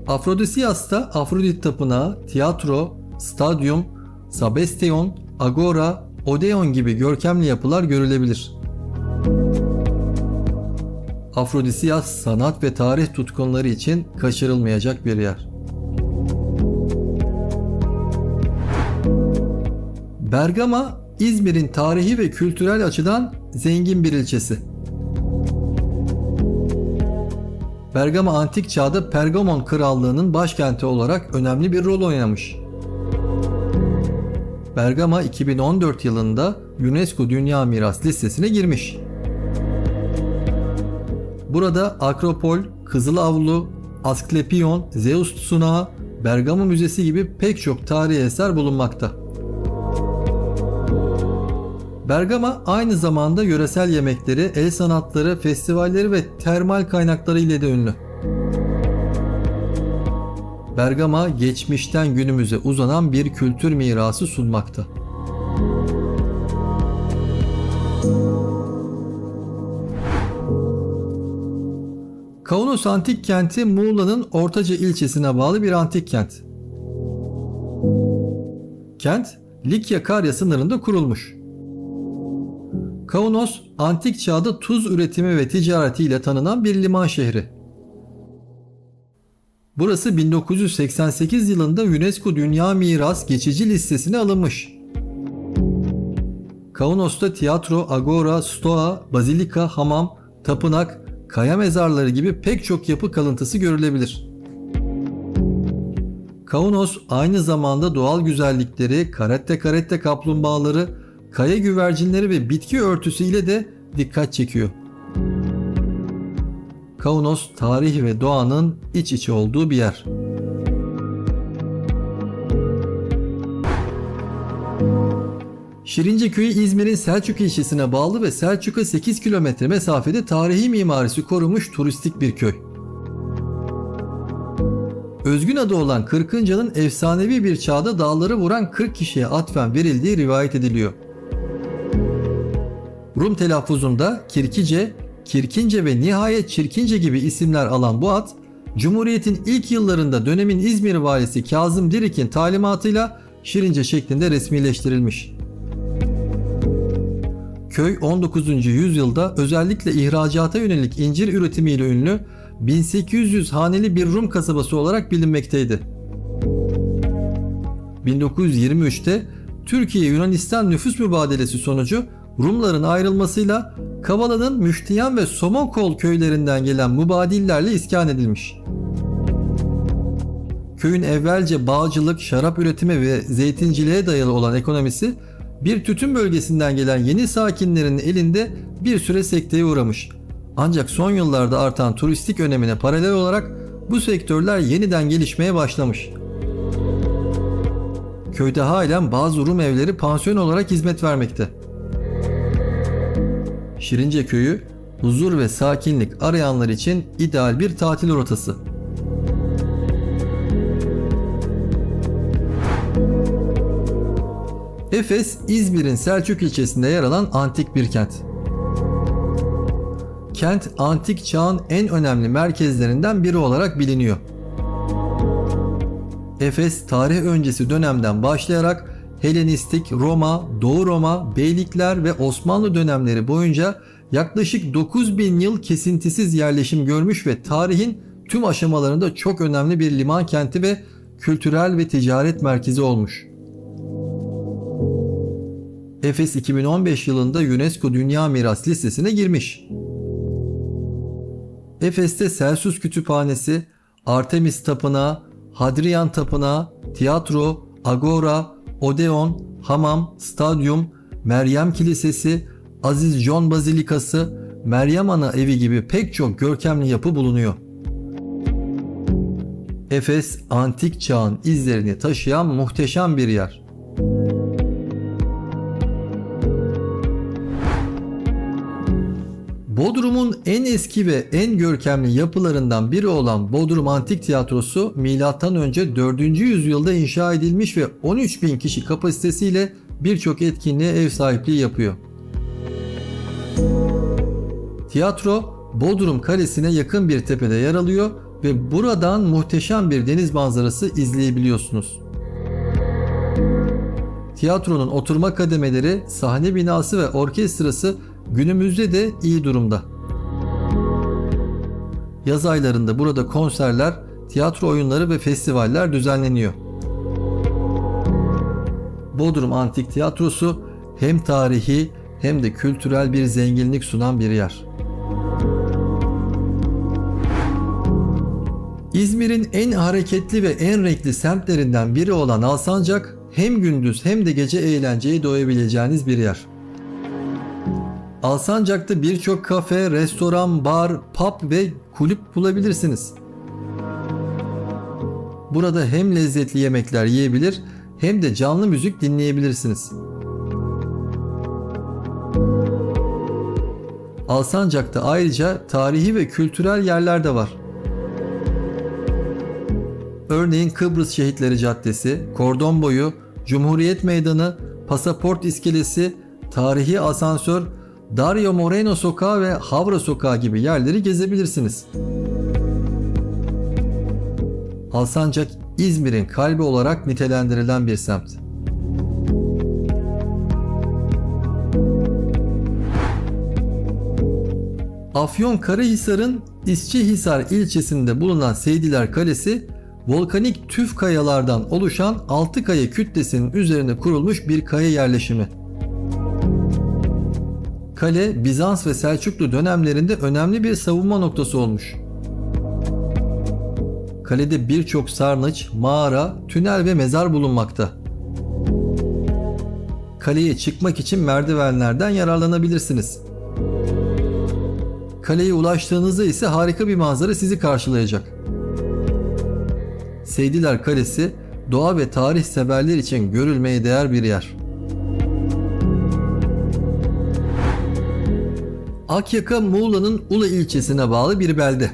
Afrodisiyas'ta Afrodit Tapınağı, tiyatro, stadyum, Sabestion, agora, odeon gibi görkemli yapılar görülebilir. Afrodisiyas sanat ve tarih tutkunları için kaçırılmayacak bir yer. Bergama, İzmir'in tarihi ve kültürel açıdan zengin bir ilçesi. Bergama antik çağda Pergamon Krallığı'nın başkenti olarak önemli bir rol oynamış. Bergama 2014 yılında UNESCO Dünya Miras listesine girmiş. Burada Akropol, Kızıl Avlu, Asklepion, Zeus Sunağı, Bergama Müzesi gibi pek çok tarihi eser bulunmakta. Bergama aynı zamanda yöresel yemekleri, el sanatları, festivalleri ve termal kaynakları ile de ünlü. Bergama geçmişten günümüze uzanan bir kültür mirası sunmakta. Kaunos Antik Kenti Muğla'nın Ortaca ilçesine bağlı bir antik kent. Kent, Likya-Karya sınırında kurulmuş. Kaunos, antik çağda tuz üretimi ve ticaretiyle tanınan bir liman şehri. Burası 1988 yılında UNESCO Dünya Miras Geçici Listesi'ne alınmış. Kaunos'ta tiyatro, agora, stoa, bazilika, hamam, tapınak, kaya mezarları gibi pek çok yapı kalıntısı görülebilir. Kaunos aynı zamanda doğal güzellikleri, caretta kaplumbağaları, kaya güvercinleri ve bitki örtüsü ile de dikkat çekiyor. Kaunos, tarih ve doğanın iç içe olduğu bir yer. Şirince Köyü İzmir'in Selçuk ilçesine bağlı ve Selçuk'a 8 kilometre mesafede tarihi mimarisi korunmuş turistik bir köy. Özgün adı olan Kırkınca'nın efsanevi bir çağda dağları vuran 40 kişiye atfen verildiği rivayet ediliyor. Rum telaffuzunda Kirkice, Kirkince ve nihayet Çirkince gibi isimler alan bu at, Cumhuriyet'in ilk yıllarında dönemin İzmir valisi Kazım Dirik'in talimatıyla Şirince şeklinde resmileştirilmiş. Köy 19. yüzyılda özellikle ihracata yönelik incir üretimiyle ünlü 1800 haneli bir Rum kasabası olarak bilinmekteydi. 1923'te Türkiye-Yunanistan nüfus mübadelesi sonucu Rumların ayrılmasıyla Kavala'nın Müştiyan ve Somonkol köylerinden gelen mübadillerle iskan edilmiş. Köyün evvelce bağcılık, şarap üretimi ve zeytinciliğe dayalı olan ekonomisi bir tütün bölgesinden gelen yeni sakinlerin elinde bir süre sekteye uğramış. Ancak son yıllarda artan turistik önemine paralel olarak bu sektörler yeniden gelişmeye başlamış. Köyde halen bazı Rum evleri pansiyon olarak hizmet vermekte. Şirince Köyü, huzur ve sakinlik arayanlar için ideal bir tatil rotası. Efes, İzmir'in Selçuk ilçesinde yer alan antik bir kent. Kent, antik çağın en önemli merkezlerinden biri olarak biliniyor. Efes, tarih öncesi dönemden başlayarak Helenistik, Roma, Doğu Roma, Beylikler ve Osmanlı dönemleri boyunca yaklaşık 9000 yıl kesintisiz yerleşim görmüş ve tarihin tüm aşamalarında çok önemli bir liman kenti ve kültürel ve ticaret merkezi olmuş. Efes 2015 yılında UNESCO Dünya Miras Listesi'ne girmiş. Efes'te Celsus Kütüphanesi, Artemis Tapınağı, Hadrian Tapınağı, tiyatro, agora, Odeon, hamam, stadyum, Meryem Kilisesi, Aziz John Bazilikası, Meryem Ana Evi gibi pek çok görkemli yapı bulunuyor. Efes, antik çağın izlerini taşıyan muhteşem bir yer. Bodrum'un en eski ve en görkemli yapılarından biri olan Bodrum Antik Tiyatrosu M.Ö. 4. yüzyılda inşa edilmiş ve 13.000 kişi kapasitesiyle birçok etkinliğe ev sahipliği yapıyor. Tiyatro Bodrum Kalesi'ne yakın bir tepede yer alıyor ve buradan muhteşem bir deniz manzarası izleyebiliyorsunuz. Tiyatronun oturma kademeleri, sahne binası ve orkestrası günümüzde de iyi durumda. Yaz aylarında burada konserler, tiyatro oyunları ve festivaller düzenleniyor. Bodrum Antik Tiyatrosu hem tarihi hem de kültürel bir zenginlik sunan bir yer. İzmir'in en hareketli ve en renkli semtlerinden biri olan Alsancak, hem gündüz hem de gece eğlenceye doyabileceğiniz bir yer. Alsancak'ta birçok kafe, restoran, bar, pub ve kulüp bulabilirsiniz. Burada hem lezzetli yemekler yiyebilir hem de canlı müzik dinleyebilirsiniz. Alsancak'ta ayrıca tarihi ve kültürel yerler de var. Örneğin Kıbrıs Şehitleri Caddesi, Kordon Boyu, Cumhuriyet Meydanı, Pasaport İskelesi, Tarihi Asansör, Dario Moreno Sokağı ve Havra Sokağı gibi yerleri gezebilirsiniz. Alsancak, İzmir'in kalbi olarak nitelendirilen bir semt. Afyonkarahisar'ın İsçihisar ilçesinde bulunan Seydiler Kalesi, volkanik tüf kayalardan oluşan 6 kaya kütlesinin üzerine kurulmuş bir kaya yerleşimi. Kale, Bizans ve Selçuklu dönemlerinde önemli bir savunma noktası olmuş. Kalede birçok sarnıç, mağara, tünel ve mezar bulunmakta. Kaleye çıkmak için merdivenlerden yararlanabilirsiniz. Kaleye ulaştığınızda ise harika bir manzara sizi karşılayacak. Seydiler Kalesi, doğa ve tarih severler için görülmeye değer bir yer. Akyaka, Muğla'nın Ula ilçesine bağlı bir belde.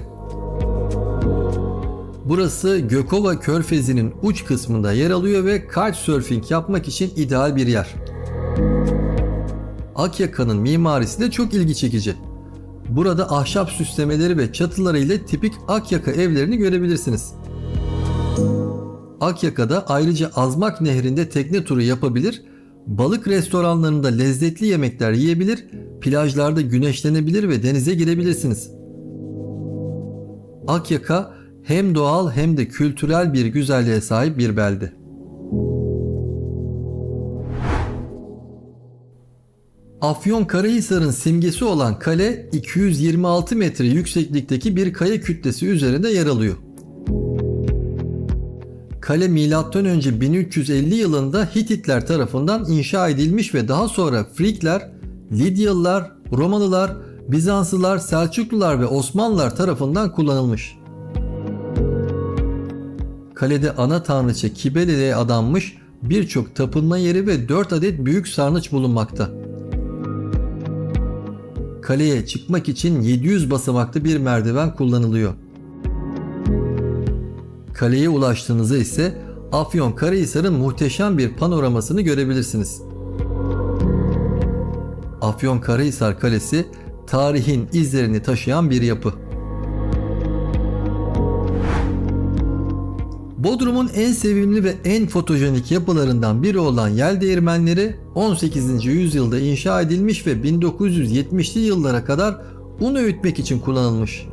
Burası Gökova Körfezi'nin uç kısmında yer alıyor ve kitesurfing yapmak için ideal bir yer. Akyaka'nın mimarisi de çok ilgi çekici. Burada ahşap süslemeleri ve çatıları ile tipik Akyaka evlerini görebilirsiniz. Akyaka'da ayrıca Azmak Nehri'nde tekne turu yapabilir, balık restoranlarında lezzetli yemekler yiyebilir, plajlarda güneşlenebilir ve denize girebilirsiniz. Akyaka hem doğal hem de kültürel bir güzelliğe sahip bir belde. Afyonkarahisar'ın simgesi olan kale 226 metre yükseklikteki bir kaya kütlesi üzerinde yer alıyor. Kale M.Ö. 1350 yılında Hititler tarafından inşa edilmiş ve daha sonra Frikler, Lidyalılar, Romalılar, Bizanslılar, Selçuklular ve Osmanlılar tarafından kullanılmış. Kalede ana tanrıça Kibele'ye adanmış birçok tapınma yeri ve 4 adet büyük sarnıç bulunmakta. Kaleye çıkmak için 700 basamaklı bir merdiven kullanılıyor. Kaleye ulaştığınızda ise Afyonkarahisar'ın muhteşem bir panoramasını görebilirsiniz. Afyonkarahisar Kalesi, tarihin izlerini taşıyan bir yapı. Bodrum'un en sevimli ve en fotojenik yapılarından biri olan yel değirmenleri 18. yüzyılda inşa edilmiş ve 1970'li yıllara kadar un öğütmek için kullanılmış.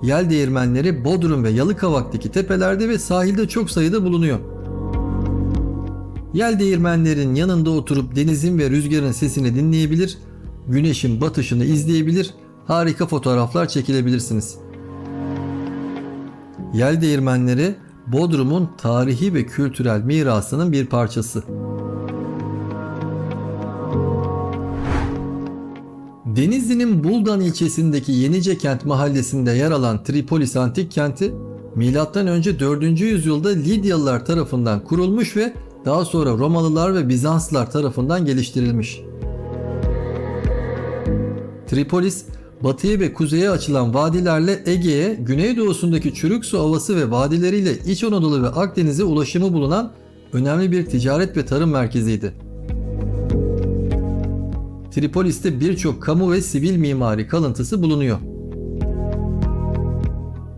Yel değirmenleri Bodrum ve Yalıkavak'taki tepelerde ve sahilde çok sayıda bulunuyor. Yel değirmenlerin yanında oturup denizin ve rüzgarın sesini dinleyebilir, güneşin batışını izleyebilir, harika fotoğraflar çekilebilirsiniz. Yel değirmenleri Bodrum'un tarihi ve kültürel mirasının bir parçası. Denizli'nin Buldan ilçesindeki Yenicekent mahallesinde yer alan Tripolis Antik Kenti, M.Ö. 4. yüzyılda Lidyalılar tarafından kurulmuş ve daha sonra Romalılar ve Bizanslılar tarafından geliştirilmiş. Tripolis, batıya ve kuzeye açılan vadilerle Ege'ye, güneydoğusundaki Çürüksu Ovası ve vadileriyle İç Anadolu ve Akdeniz'e ulaşımı bulunan önemli bir ticaret ve tarım merkeziydi. Tripolis'te birçok kamu ve sivil mimari kalıntısı bulunuyor.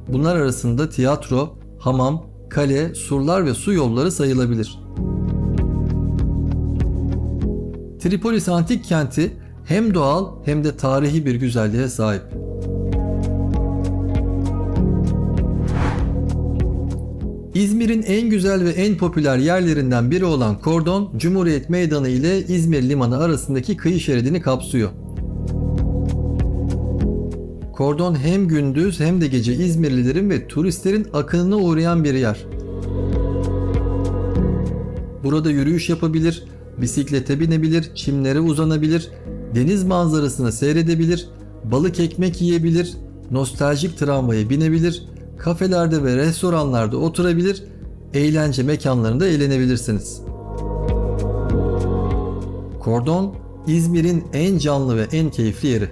Bunlar arasında tiyatro, hamam, kale, surlar ve su yolları sayılabilir. Tripolis Antik Kenti hem doğal hem de tarihi bir güzelliğe sahip. İzmir'in en güzel ve en popüler yerlerinden biri olan Kordon, Cumhuriyet Meydanı ile İzmir Limanı arasındaki kıyı şeridini kapsıyor. Kordon hem gündüz hem de gece İzmirlilerin ve turistlerin akınına uğrayan bir yer. Burada yürüyüş yapabilir, bisiklete binebilir, çimlere uzanabilir, deniz manzarasını seyredebilir, balık ekmek yiyebilir, nostaljik tramvaya binebilir, kafelerde ve restoranlarda oturabilir, eğlence mekanlarında eğlenebilirsiniz. Kordon, İzmir'in en canlı ve en keyifli yeri.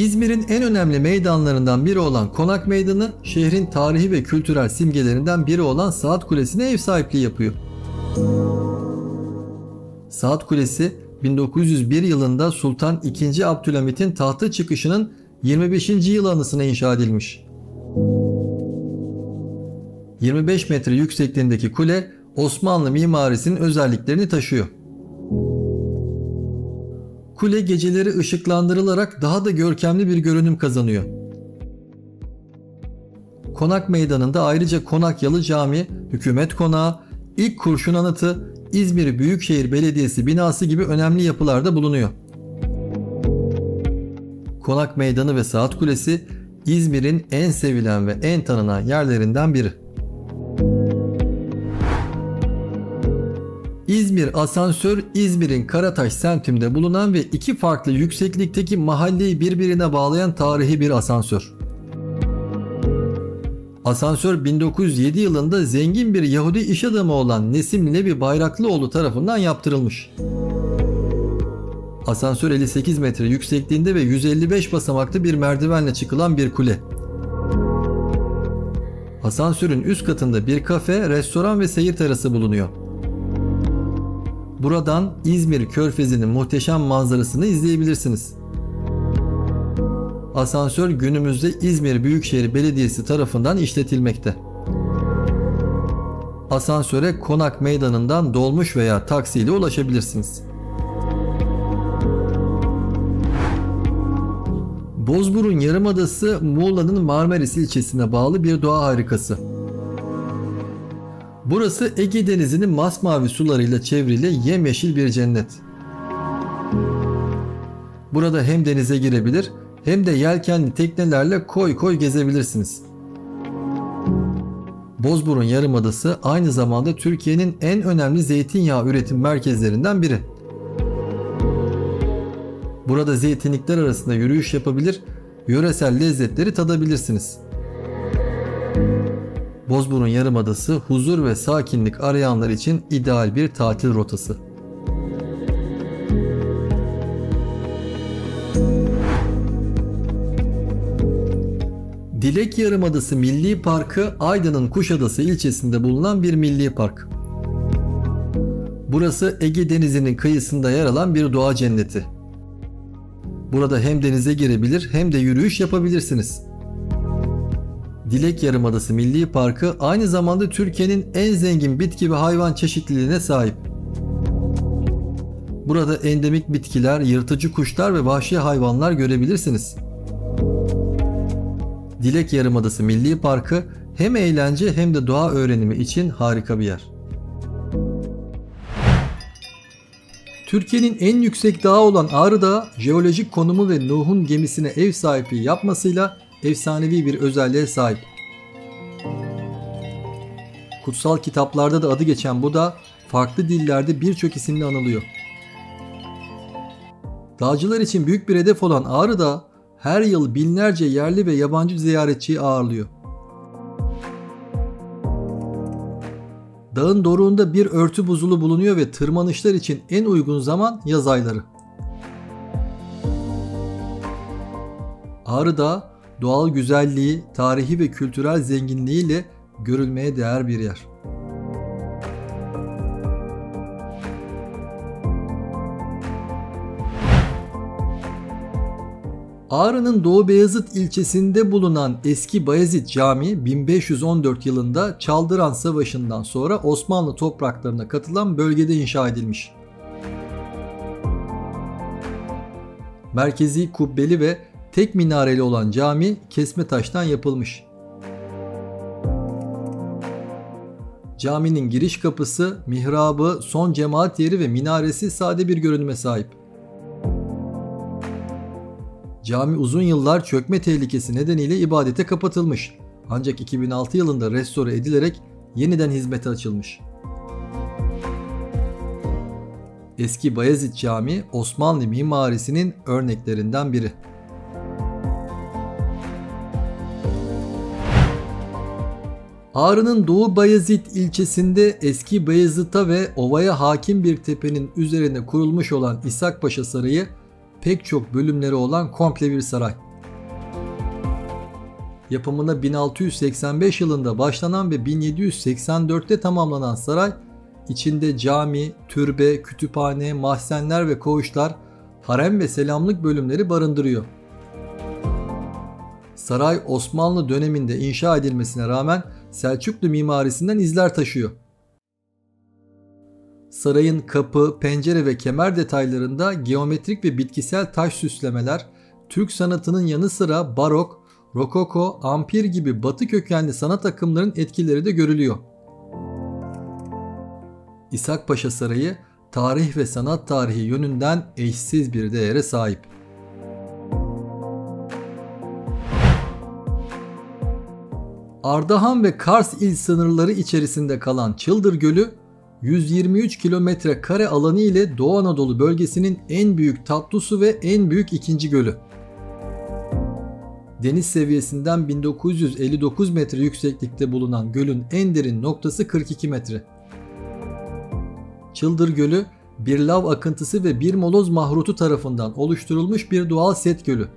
İzmir'in en önemli meydanlarından biri olan Konak Meydanı, şehrin tarihi ve kültürel simgelerinden biri olan Saat Kulesi'ne ev sahipliği yapıyor. Saat Kulesi, 1901 yılında Sultan II. Abdülhamit'in tahta çıkışının 25. yıl anısına inşa edilmiş. 25 metre yüksekliğindeki kule, Osmanlı mimarisinin özelliklerini taşıyor. Kule geceleri ışıklandırılarak daha da görkemli bir görünüm kazanıyor. Konak Meydanı'nda ayrıca Konakyalı Camii, Hükümet Konağı, İlk Kurşun Anıtı, İzmir Büyükşehir Belediyesi binası gibi önemli yapılar da bulunuyor. Konak Meydanı ve Saat Kulesi, İzmir'in en sevilen ve en tanınan yerlerinden biri. İzmir Asansör, İzmir'in Karataş semtinde bulunan ve iki farklı yükseklikteki mahalleyi birbirine bağlayan tarihi bir asansör. Asansör 1907 yılında zengin bir Yahudi iş adamı olan Nesim Levi Bayraklıoğlu tarafından yaptırılmış. Asansör 58 metre yüksekliğinde ve 155 basamaklı bir merdivenle çıkılan bir kule. Asansörün üst katında bir kafe, restoran ve seyir terası bulunuyor. Buradan İzmir Körfezi'nin muhteşem manzarasını izleyebilirsiniz. Asansör günümüzde İzmir Büyükşehir Belediyesi tarafından işletilmekte. Asansöre Konak Meydanı'ndan dolmuş veya taksiyle ulaşabilirsiniz. Bozburun Yarımadası, Muğla'nın Marmaris ilçesine bağlı bir doğa harikası. Burası Ege Denizi'nin masmavi sularıyla çevrili yemyeşil bir cennet. Burada hem denize girebilir hem de yelkenli teknelerle koy koy gezebilirsiniz. Bozburun Yarımadası aynı zamanda Türkiye'nin en önemli zeytinyağı üretim merkezlerinden biri. Burada zeytinlikler arasında yürüyüş yapabilir, yöresel lezzetleri tadabilirsiniz. Bozburun Yarımadası huzur ve sakinlik arayanlar için ideal bir tatil rotası. Dilek Yarımadası Milli Parkı, Aydın'ın Kuşadası ilçesinde bulunan bir milli park. Burası Ege Denizi'nin kıyısında yer alan bir doğa cenneti. Burada hem denize girebilir hem de yürüyüş yapabilirsiniz. Dilek Yarımadası Milli Parkı aynı zamanda Türkiye'nin en zengin bitki ve hayvan çeşitliliğine sahip. Burada endemik bitkiler, yırtıcı kuşlar ve vahşi hayvanlar görebilirsiniz. Dilek Yarımadası Milli Parkı hem eğlence hem de doğa öğrenimi için harika bir yer. Türkiye'nin en yüksek dağı olan Ağrı Dağı, jeolojik konumu ve Nuh'un gemisine ev sahipliği yapmasıyla efsanevi bir özelliğe sahip. Kutsal kitaplarda da adı geçen bu dağ, farklı dillerde birçok isimle anılıyor. Dağcılar için büyük bir hedef olan Ağrı Dağı, her yıl binlerce yerli ve yabancı ziyaretçiyi ağırlıyor. Dağın doruğunda bir örtü buzulu bulunuyor ve tırmanışlar için en uygun zaman yaz ayları. Ağrı Dağı, doğal güzelliği, tarihi ve kültürel zenginliğiyle görülmeye değer bir yer. Ağrı'nın Doğu Beyazıt ilçesinde bulunan Eski Bayezid Camii 1514 yılında Çaldıran Savaşı'ndan sonra Osmanlı topraklarına katılan bölgede inşa edilmiş. Merkezi kubbeli ve tek minareli olan cami kesme taştan yapılmış. Caminin giriş kapısı, mihrabı, son cemaat yeri ve minaresi sade bir görünüme sahip. Cami uzun yıllar çökme tehlikesi nedeniyle ibadete kapatılmış. Ancak 2006 yılında restore edilerek yeniden hizmete açılmış. Eski Bayezid Camii Osmanlı mimarisinin örneklerinden biri. Ağrı'nın Doğu Bayezid ilçesinde Eski Bayezid'a ve ovaya hakim bir tepenin üzerine kurulmuş olan İshak Paşa Sarayı, pek çok bölümleri olan komple bir saray. Yapımına 1685 yılında başlanan ve 1784'te tamamlanan saray, içinde cami, türbe, kütüphane, mahzenler ve koğuşlar, harem ve selamlık bölümleri barındırıyor. Saray Osmanlı döneminde inşa edilmesine rağmen Selçuklu mimarisinden izler taşıyor. Sarayın kapı, pencere ve kemer detaylarında geometrik ve bitkisel taş süslemeler, Türk sanatının yanı sıra barok, rokoko, ampir gibi batı kökenli sanat akımlarının etkileri de görülüyor. İshak Paşa Sarayı, tarih ve sanat tarihi yönünden eşsiz bir değere sahip. Ardahan ve Kars il sınırları içerisinde kalan Çıldır Gölü, 123 kilometre kare alanı ile Doğu Anadolu bölgesinin en büyük tatlı su ve en büyük ikinci gölü. Deniz seviyesinden 1959 metre yükseklikte bulunan gölün en derin noktası 42 metre. Çıldır Gölü, bir lav akıntısı ve bir moloz mahrutu tarafından oluşturulmuş bir doğal set gölü.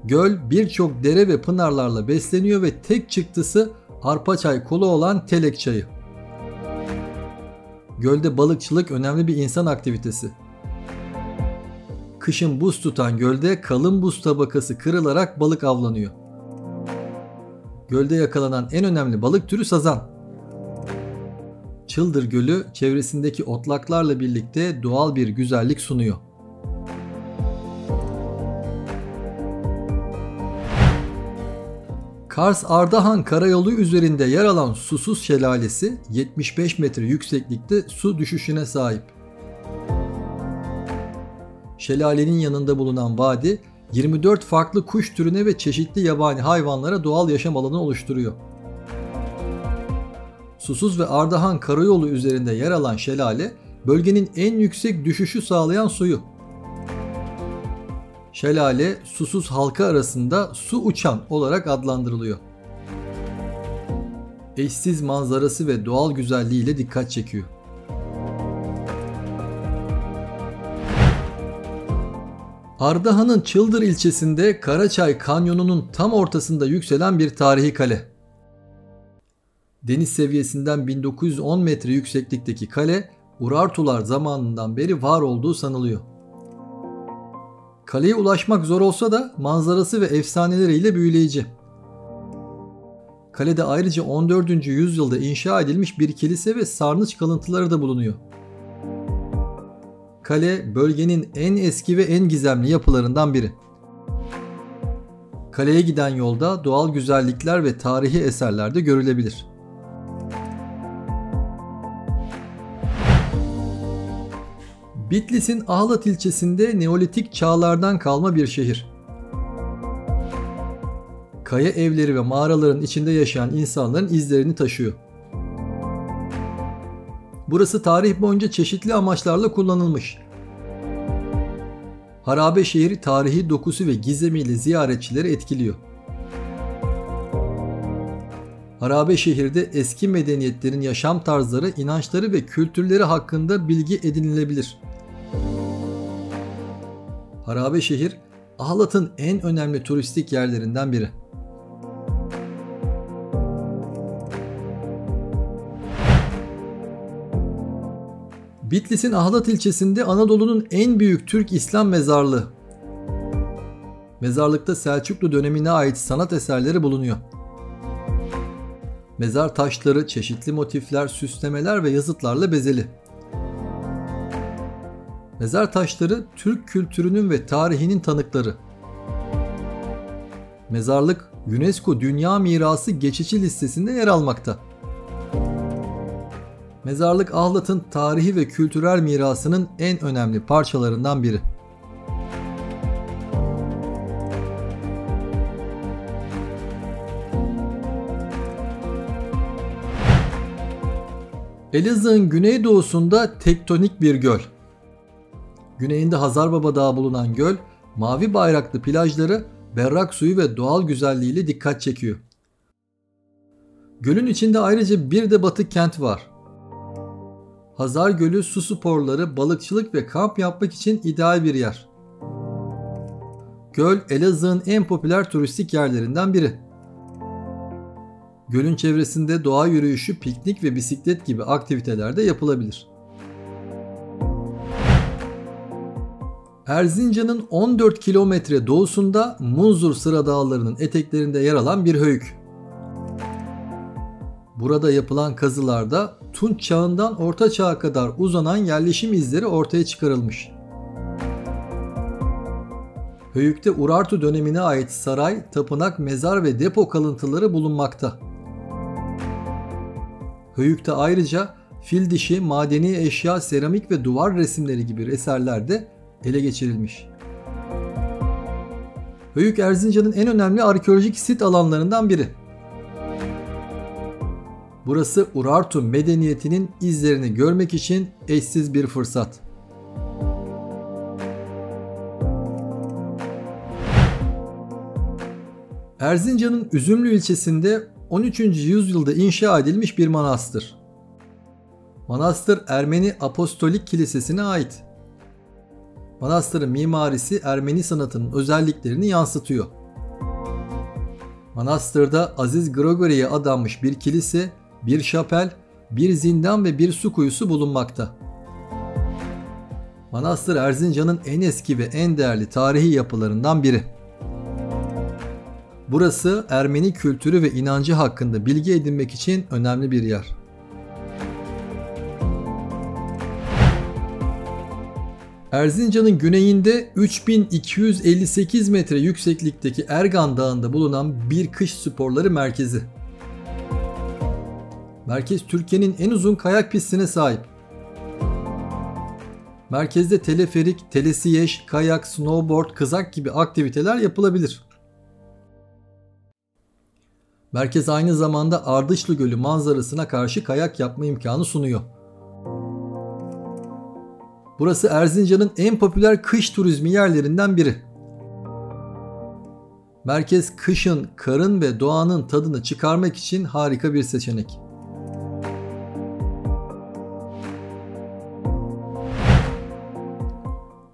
Göl birçok dere ve pınarlarla besleniyor ve tek çıktısı Arpaçay kolu olan Telek Çayı. Gölde balıkçılık önemli bir insan aktivitesi. Kışın buz tutan gölde kalın buz tabakası kırılarak balık avlanıyor. Gölde yakalanan en önemli balık türü sazan. Çıldır Gölü çevresindeki otlaklarla birlikte doğal bir güzellik sunuyor. Kars-Ardahan karayolu üzerinde yer alan Susuz Şelalesi 75 metre yükseklikte su düşüşüne sahip. Şelalenin yanında bulunan vadi 24 farklı kuş türüne ve çeşitli yabani hayvanlara doğal yaşam alanı oluşturuyor. Susuz ve Ardahan karayolu üzerinde yer alan şelale, bölgenin en yüksek düşüşü sağlayan suyu. Şelale, Susuz halkı arasında su uçan olarak adlandırılıyor. Eşsiz manzarası ve doğal güzelliğiyle dikkat çekiyor. Ardahan'ın Çıldır ilçesinde Karaçay Kanyonu'nun tam ortasında yükselen bir tarihi kale. Deniz seviyesinden 1910 metre yükseklikteki kale, Urartular zamanından beri var olduğu sanılıyor. Kaleye ulaşmak zor olsa da manzarası ve efsaneleriyle büyüleyici. Kalede ayrıca 14. yüzyılda inşa edilmiş bir kilise ve sarnıç kalıntıları da bulunuyor. Kale bölgenin en eski ve en gizemli yapılarından biri. Kaleye giden yolda doğal güzellikler ve tarihi eserler de görülebilir. Bitlis'in Ahlat ilçesinde Neolitik çağlardan kalma bir şehir. Kaya evleri ve mağaraların içinde yaşayan insanların izlerini taşıyor. Burası tarih boyunca çeşitli amaçlarla kullanılmış. Harabe şehri tarihi dokusu ve gizemiyle ziyaretçileri etkiliyor. Harabe şehirde eski medeniyetlerin yaşam tarzları, inançları ve kültürleri hakkında bilgi edinilebilir. Harabe şehir, Ahlat'ın en önemli turistik yerlerinden biri. Bitlis'in Ahlat ilçesinde Anadolu'nun en büyük Türk İslam mezarlığı. Mezarlıkta Selçuklu dönemine ait sanat eserleri bulunuyor. Mezar taşları çeşitli motifler, süslemeler ve yazıtlarla bezeli. Mezar taşları Türk kültürünün ve tarihinin tanıkları. Mezarlık UNESCO Dünya Mirası geçici listesinde yer almakta. Mezarlık Ahlat'ın tarihi ve kültürel mirasının en önemli parçalarından biri. Elazığ'ın güneydoğusunda tektonik bir göl. Güneyinde Hazarbaba Dağı bulunan göl, mavi bayraklı plajları, berrak suyu ve doğal güzelliğiyle dikkat çekiyor. Gölün içinde ayrıca bir de batık kent var. Hazar Gölü su sporları, balıkçılık ve kamp yapmak için ideal bir yer. Göl, Elazığ'ın en popüler turistik yerlerinden biri. Gölün çevresinde doğa yürüyüşü, piknik ve bisiklet gibi aktiviteler de yapılabilir. Erzincan'ın 14 kilometre doğusunda Munzur Sıra Dağları'nın eteklerinde yer alan bir höyük. Burada yapılan kazılarda Tunç Çağı'ndan Orta Çağ'a kadar uzanan yerleşim izleri ortaya çıkarılmış. Höyük'te Urartu dönemine ait saray, tapınak, mezar ve depo kalıntıları bulunmakta. Höyük'te ayrıca fil dişi, madeni eşya, seramik ve duvar resimleri gibi eserler de ele geçirilmiş. Höyük, Erzincan'ın en önemli arkeolojik sit alanlarından biri. Burası Urartu medeniyetinin izlerini görmek için eşsiz bir fırsat. Erzincan'ın Üzümlü ilçesinde 13. yüzyılda inşa edilmiş bir manastır. Manastır Ermeni Apostolik Kilisesi'ne ait. Manastırın mimarisi Ermeni sanatının özelliklerini yansıtıyor. Manastırda Aziz Grigori'ye adanmış bir kilise, bir şapel, bir zindan ve bir su kuyusu bulunmakta. Manastır Erzincan'ın en eski ve en değerli tarihi yapılarından biri. Burası Ermeni kültürü ve inancı hakkında bilgi edinmek için önemli bir yer. Erzincan'ın güneyinde 3258 metre yükseklikteki Ergan Dağı'nda bulunan bir kış sporları merkezi. Merkez Türkiye'nin en uzun kayak pistine sahip. Merkezde teleferik, telesiyeş, kayak, snowboard, kızak gibi aktiviteler yapılabilir. Merkez aynı zamanda Ardışlı Gölü manzarasına karşı kayak yapma imkanı sunuyor. Burası Erzincan'ın en popüler kış turizmi yerlerinden biri. Merkez kışın, karın ve doğanın tadını çıkarmak için harika bir seçenek.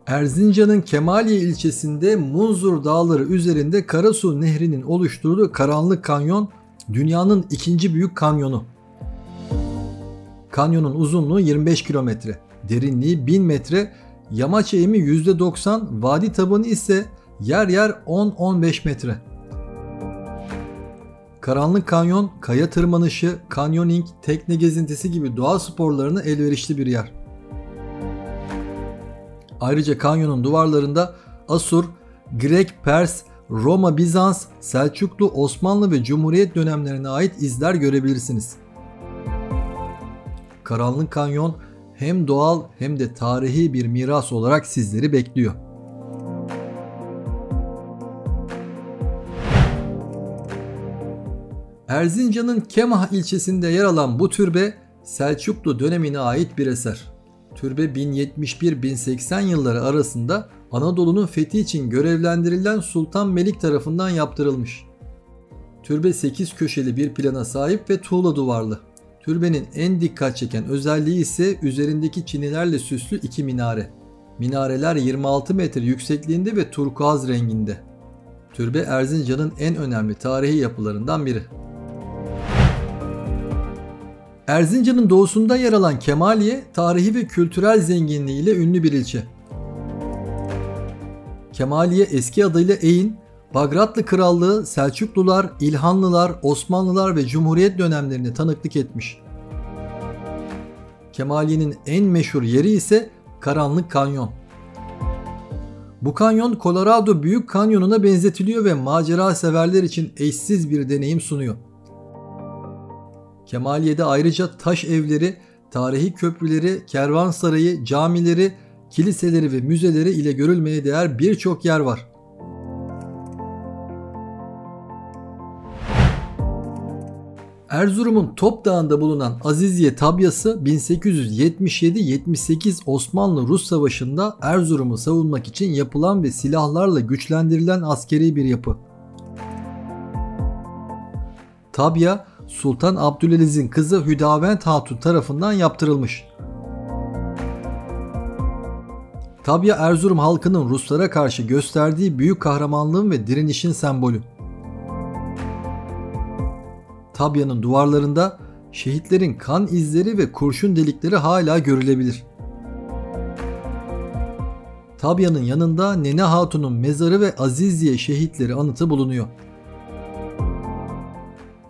Erzincan'ın Kemaliye ilçesinde Munzur Dağları üzerinde Karasu Nehri'nin oluşturduğu Karanlık Kanyon, dünyanın ikinci büyük kanyonu. Kanyonun uzunluğu 25 kilometre, derinliği 1000 metre, yamaç eğimi %90, vadi tabanı ise yer yer 10-15 metre. Karanlık Kanyon, kaya tırmanışı, kanyoning, tekne gezintisi gibi doğa sporlarına elverişli bir yer. Ayrıca kanyonun duvarlarında Asur, Grek, Pers, Roma, Bizans, Selçuklu, Osmanlı ve Cumhuriyet dönemlerine ait izler görebilirsiniz. Karanlık Kanyon hem doğal hem de tarihi bir miras olarak sizleri bekliyor. Erzincan'ın Kemah ilçesinde yer alan bu türbe Selçuklu dönemine ait bir eser. Türbe 1071-1080 yılları arasında Anadolu'nun fethi için görevlendirilen Sultan Melik tarafından yaptırılmış. Türbe 8 köşeli bir plana sahip ve tuğla duvarlı. Türbenin en dikkat çeken özelliği ise üzerindeki çinilerle süslü iki minare. Minareler 26 metre yüksekliğinde ve turkuaz renginde. Türbe Erzincan'ın en önemli tarihi yapılarından biri. Erzincan'ın doğusunda yer alan Kemaliye, tarihi ve kültürel zenginliğiyle ünlü bir ilçe. Kemaliye eski adıyla Eğin, Bagratlı Krallığı, Selçuklular, İlhanlılar, Osmanlılar ve Cumhuriyet dönemlerine tanıklık etmiş. Kemaliye'nin en meşhur yeri ise Karanlık Kanyon. Bu kanyon Colorado Büyük Kanyonu'na benzetiliyor ve macera severler için eşsiz bir deneyim sunuyor. Kemaliye'de ayrıca taş evleri, tarihi köprüleri, kervansarayı, camileri, kiliseleri ve müzeleri ile görülmeye değer birçok yer var. Erzurum'un Top Dağı'nda bulunan Aziziye Tabyası 1877-78 Osmanlı-Rus Savaşı'nda Erzurum'u savunmak için yapılan ve silahlarla güçlendirilen askeri bir yapı. Tabya, Sultan Abdülaziz'in kızı Hüdavend Hatun tarafından yaptırılmış. Tabya Erzurum halkının Ruslara karşı gösterdiği büyük kahramanlığın ve direnişin sembolü. Tabya'nın duvarlarında şehitlerin kan izleri ve kurşun delikleri hala görülebilir. Tabya'nın yanında Nene Hatun'un mezarı ve Aziziye şehitleri anıtı bulunuyor.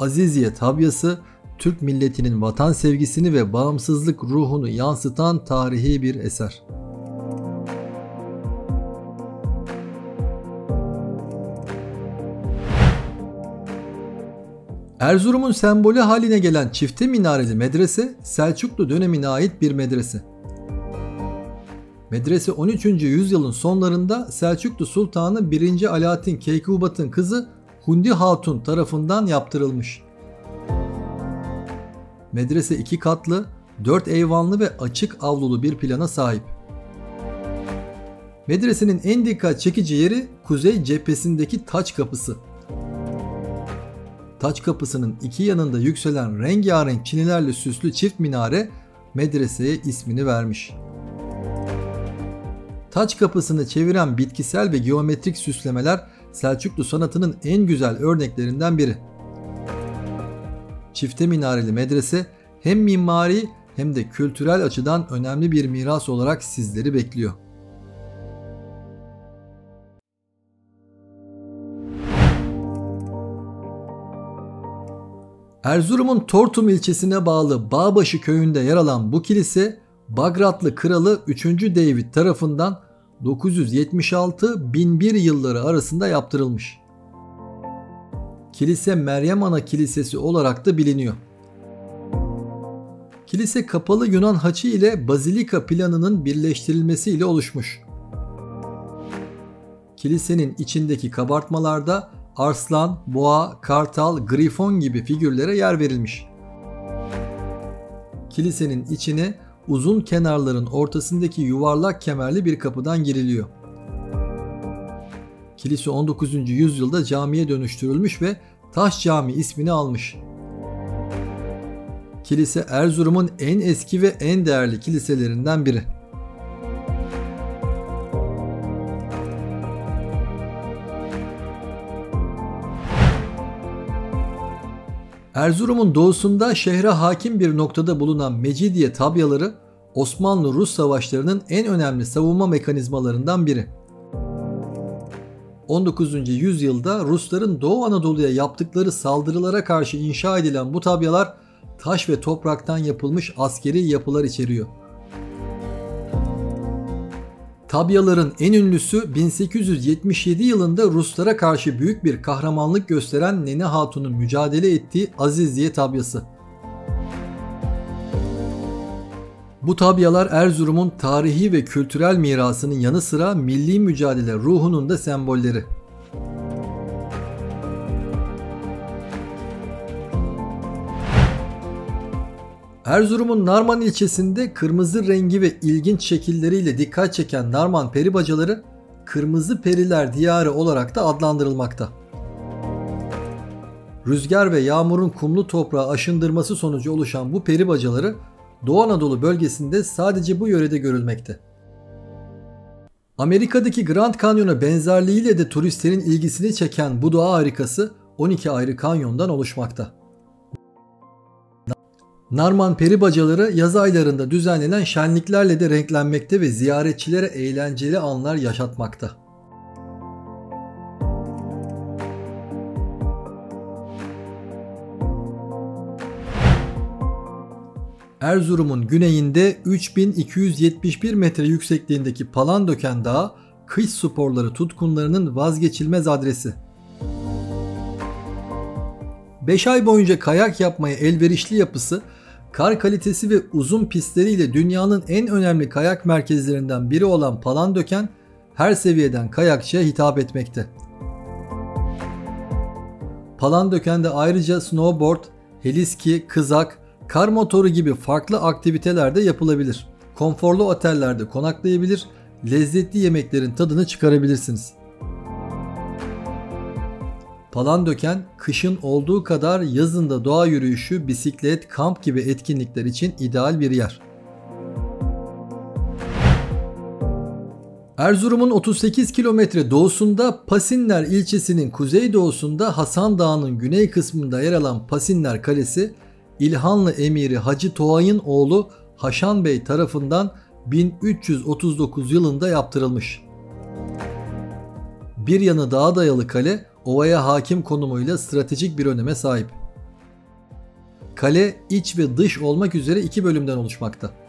Aziziye tabyası, Türk milletinin vatan sevgisini ve bağımsızlık ruhunu yansıtan tarihi bir eser. Erzurum'un sembolü haline gelen çifte minareli medrese, Selçuklu dönemine ait bir medrese. Medrese 13. yüzyılın sonlarında Selçuklu Sultanı 1. Alaaddin Keykubat'ın kızı Hundi Hatun tarafından yaptırılmış. Medrese 2 katlı, 4 eyvanlı ve açık avlulu bir plana sahip. Medresenin en dikkat çekici yeri kuzey cephesindeki taç kapısı. Taç kapısının iki yanında yükselen rengarenk çinilerle süslü çift minare medreseye ismini vermiş. Taç kapısını çeviren bitkisel ve geometrik süslemeler Selçuklu sanatının en güzel örneklerinden biri. Çifte minareli medrese hem mimari hem de kültürel açıdan önemli bir miras olarak sizleri bekliyor. Erzurum'un Tortum ilçesine bağlı Bağbaşı köyünde yer alan bu kilise, Bagratlı Kralı 3. David tarafından 976-1001 yılları arasında yaptırılmış. Kilise Meryem Ana Kilisesi olarak da biliniyor. Kilise kapalı Yunan haçı ile bazilika planının birleştirilmesiyle oluşmuş. Kilisenin içindeki kabartmalarda arslan, boğa, kartal, grifon gibi figürlere yer verilmiş. Kilisenin içine uzun kenarların ortasındaki yuvarlak kemerli bir kapıdan giriliyor. Kilise 19. yüzyılda camiye dönüştürülmüş ve Taş Cami ismini almış. Kilise Erzurum'un en eski ve en değerli kiliselerinden biri. Erzurum'un doğusunda şehre hakim bir noktada bulunan Mecidiye tabyaları Osmanlı-Rus savaşlarının en önemli savunma mekanizmalarından biri. 19. yüzyılda Rusların Doğu Anadolu'ya yaptıkları saldırılara karşı inşa edilen bu tabyalar taş ve topraktan yapılmış askeri yapılar içeriyor. Tabyaların en ünlüsü 1877 yılında Ruslara karşı büyük bir kahramanlık gösteren Nene Hatun'un mücadele ettiği Aziziye tabyası. Bu tabyalar Erzurum'un tarihi ve kültürel mirasının yanı sıra milli mücadele ruhunun da sembolleri. Erzurum'un Narman ilçesinde kırmızı rengi ve ilginç şekilleriyle dikkat çeken Narman peribacaları Kırmızı Periler Diyarı olarak da adlandırılmakta. Rüzgar ve yağmurun kumlu toprağı aşındırması sonucu oluşan bu peribacaları Doğu Anadolu bölgesinde sadece bu yörede görülmekte. Amerika'daki Grand Canyon'a benzerliğiyle de turistlerin ilgisini çeken bu doğa harikası 12 ayrı kanyondan oluşmakta. Narman peribacaları yaz aylarında düzenlenen şenliklerle de renklenmekte ve ziyaretçilere eğlenceli anlar yaşatmakta. Erzurum'un güneyinde 3271 metre yüksekliğindeki Palandöken Dağı, kış sporları tutkunlarının vazgeçilmez adresi. 5 ay boyunca kayak yapmaya elverişli yapısı, kar kalitesi ve uzun pistleriyle dünyanın en önemli kayak merkezlerinden biri olan Palandöken, her seviyeden kayakçıya hitap etmekte. Palandöken'de ayrıca snowboard, heliski, kızak, kar motoru gibi farklı aktiviteler de yapılabilir. Konforlu otellerde konaklayabilir, lezzetli yemeklerin tadını çıkarabilirsiniz. Palandöken, kışın olduğu kadar yazın da doğa yürüyüşü, bisiklet, kamp gibi etkinlikler için ideal bir yer. Erzurum'un 38 kilometre doğusunda Pasinler ilçesinin kuzeydoğusunda Hasan Dağı'nın güney kısmında yer alan Pasinler Kalesi, İlhanlı emiri Hacı Toğay'ın oğlu Haşan Bey tarafından 1339 yılında yaptırılmış. Bir yanı dağa dayalı kale, ovaya hakim konumuyla stratejik bir öneme sahip. Kale iç ve dış olmak üzere iki bölümden oluşmakta.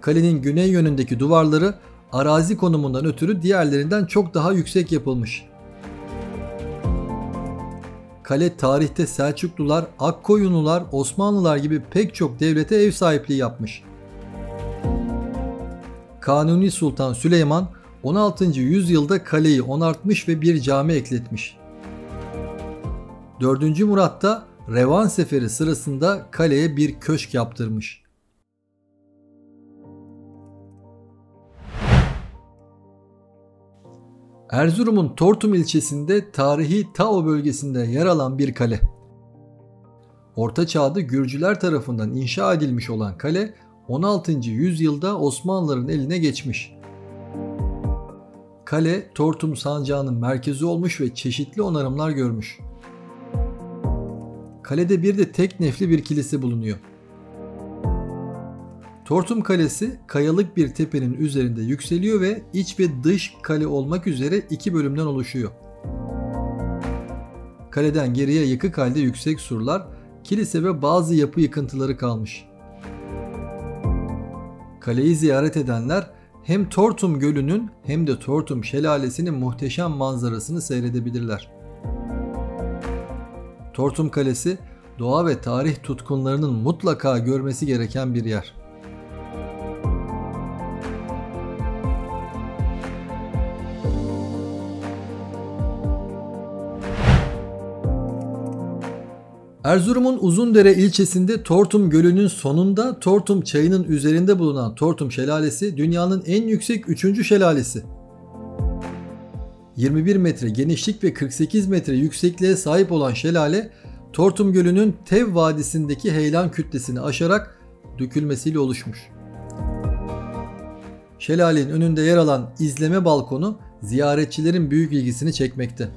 Kalenin güney yönündeki duvarları arazi konumundan ötürü diğerlerinden çok daha yüksek yapılmış. Kale tarihte Selçuklular, Akkoyunlular, Osmanlılar gibi pek çok devlete ev sahipliği yapmış. Kanuni Sultan Süleyman 16. yüzyılda kaleyi onartmış ve bir cami ekletmiş. 4. Murat da Revan Seferi sırasında kaleye bir köşk yaptırmış. Erzurum'un Tortum ilçesinde tarihi Tao bölgesinde yer alan bir kale. Orta Çağ'da Gürcüler tarafından inşa edilmiş olan kale 16. yüzyılda Osmanlıların eline geçmiş. Kale Tortum sancağının merkezi olmuş ve çeşitli onarımlar görmüş. Kalede bir de tek nefli bir kilise bulunuyor. Tortum Kalesi kayalık bir tepenin üzerinde yükseliyor ve iç ve dış kale olmak üzere iki bölümden oluşuyor. Kaleden geriye yıkık halde yüksek surlar, kilise ve bazı yapı yıkıntıları kalmış. Kaleyi ziyaret edenler hem Tortum Gölü'nün hem de Tortum Şelalesi'nin muhteşem manzarasını seyredebilirler. Tortum Kalesi, doğa ve tarih tutkunlarının mutlaka görmesi gereken bir yer. Erzurum'un Uzundere ilçesinde Tortum Gölü'nün sonunda Tortum Çayı'nın üzerinde bulunan Tortum Şelalesi dünyanın en yüksek 3. şelalesi. 21 metre genişlik ve 48 metre yüksekliğe sahip olan şelale, Tortum Gölü'nün Tev Vadisi'ndeki heyelan kütlesini aşarak dökülmesiyle oluşmuş. Şelalenin önünde yer alan izleme balkonu ziyaretçilerin büyük ilgisini çekmekte.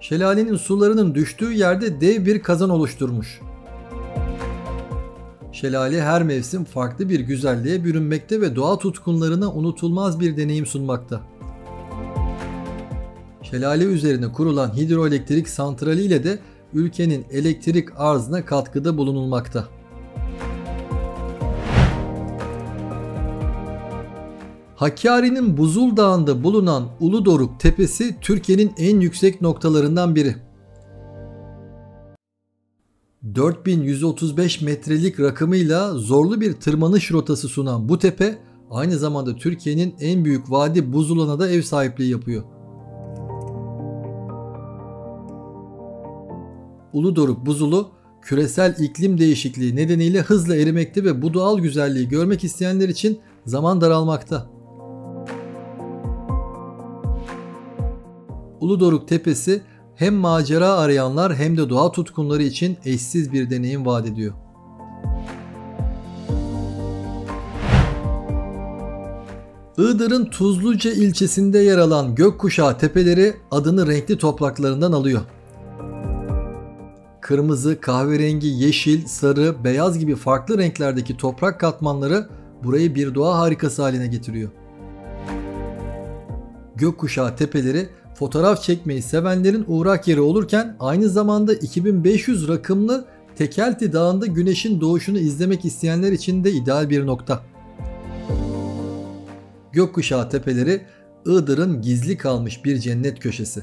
Şelalenin sularının düştüğü yerde dev bir kazan oluşturmuş. Şelale her mevsim farklı bir güzelliğe bürünmekte ve doğa tutkunlarına unutulmaz bir deneyim sunmakta. Şelale üzerine kurulan hidroelektrik santrali ile de ülkenin elektrik arzına katkıda bulunulmakta. Hakkari'nin Buzul Dağı'nda bulunan Uludoruk Tepesi Türkiye'nin en yüksek noktalarından biri. 4135 metrelik rakımıyla zorlu bir tırmanış rotası sunan bu tepe aynı zamanda Türkiye'nin en büyük vadi buzuluna da ev sahipliği yapıyor. Uludoruk buzulu küresel iklim değişikliği nedeniyle hızla erimekte ve bu doğal güzelliği görmek isteyenler için zaman daralmakta. Uludoruk Tepesi hem macera arayanlar hem de doğa tutkunları için eşsiz bir deneyim vaat ediyor. Iğdır'ın Tuzluca ilçesinde yer alan Gökkuşağı Tepeleri adını renkli topraklarından alıyor. Kırmızı, kahverengi, yeşil, sarı, beyaz gibi farklı renklerdeki toprak katmanları burayı bir doğa harikası haline getiriyor. Gökkuşağı Tepeleri fotoğraf çekmeyi sevenlerin uğrak yeri olurken aynı zamanda 2500 rakımlı Tekelti Dağı'nda güneşin doğuşunu izlemek isteyenler için de ideal bir nokta. Gökkuşağı Tepeleri Iğdır'ın gizli kalmış bir cennet köşesi.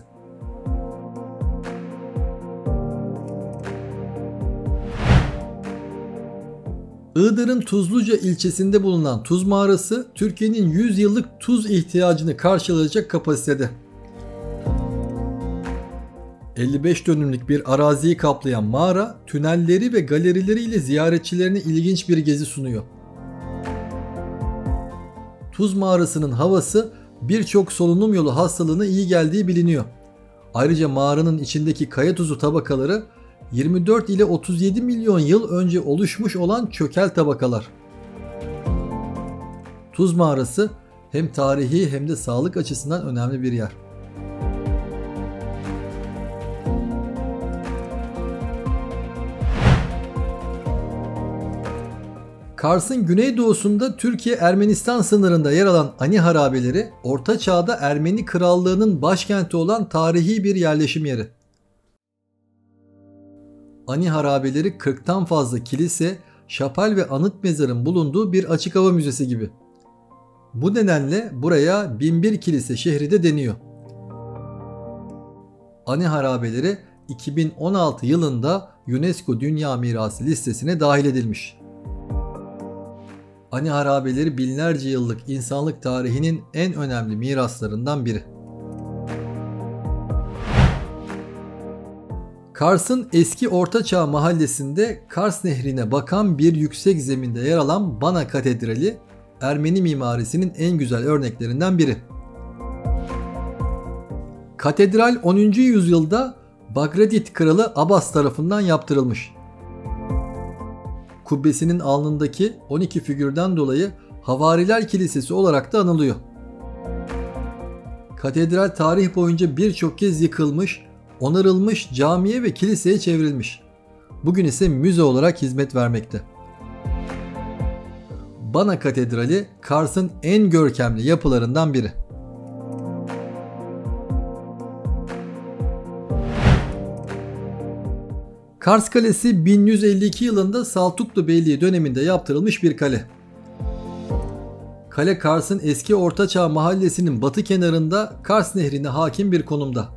Iğdır'ın Tuzluca ilçesinde bulunan Tuz Mağarası, Türkiye'nin 100 yıllık tuz ihtiyacını karşılayacak kapasitede. 55 dönümlük bir araziyi kaplayan mağara, tünelleri ve galerileriyle ziyaretçilerine ilginç bir gezi sunuyor. Tuz Mağarası'nın havası birçok solunum yolu hastalığına iyi geldiği biliniyor. Ayrıca mağaranın içindeki kaya tuzu tabakaları 24 ile 37 milyon yıl önce oluşmuş olan çökel tabakalar. Tuz Mağarası hem tarihi hem de sağlık açısından önemli bir yer. Kars'ın güneydoğusunda Türkiye-Ermenistan sınırında yer alan Ani harabeleri, Orta Çağ'da Ermeni Krallığı'nın başkenti olan tarihi bir yerleşim yeri. Ani harabeleri 40'tan fazla kilise, şapel ve anıt mezarın bulunduğu bir açık hava müzesi gibi. Bu nedenle buraya 1001 kilise şehri de deniyor. Ani harabeleri 2016 yılında UNESCO Dünya Mirası listesine dahil edilmiş. Ani harabeleri binlerce yıllık insanlık tarihinin en önemli miraslarından biri. Kars'ın eski Ortaçağ mahallesinde Kars Nehri'ne bakan bir yüksek zeminde yer alan Bana Katedrali, Ermeni mimarisinin en güzel örneklerinden biri. Katedral 10. yüzyılda Bagradit kralı Abbas tarafından yaptırılmış. Kubbesinin alnındaki 12 figürden dolayı Havariler Kilisesi olarak da anılıyor. Katedral tarih boyunca birçok kez yıkılmış, onarılmış, camiye ve kiliseye çevrilmiş. Bugün ise müze olarak hizmet vermekte. Bana Katedrali Kars'ın en görkemli yapılarından biri. Kars Kalesi 1152 yılında Saltuklu Beyliği döneminde yaptırılmış bir kale. Kale Kars'ın eski Ortaçağ mahallesinin batı kenarında Kars Nehri'ne hakim bir konumda.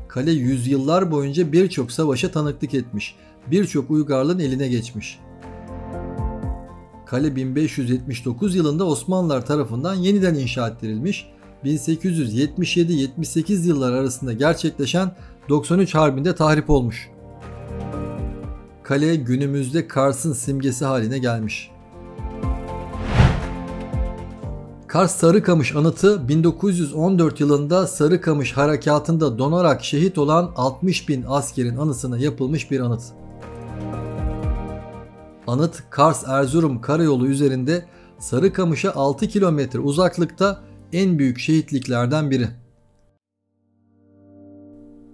Kale yüzyıllar boyunca birçok savaşa tanıklık etmiş, birçok uygarlığın eline geçmiş. Kale 1579 yılında Osmanlılar tarafından yeniden inşa ettirilmiş, 1877-78 yıllar arasında gerçekleşen 93 Harbi'nde tahrip olmuş. Kale günümüzde Kars'ın simgesi haline gelmiş. Kars Sarıkamış Anıtı 1914 yılında Sarıkamış Harekatı'nda donarak şehit olan 60.000 askerin anısına yapılmış bir anıt. Anıt Kars-Erzurum karayolu üzerinde Sarıkamış'a 6 kilometre uzaklıkta en büyük şehitliklerden biri.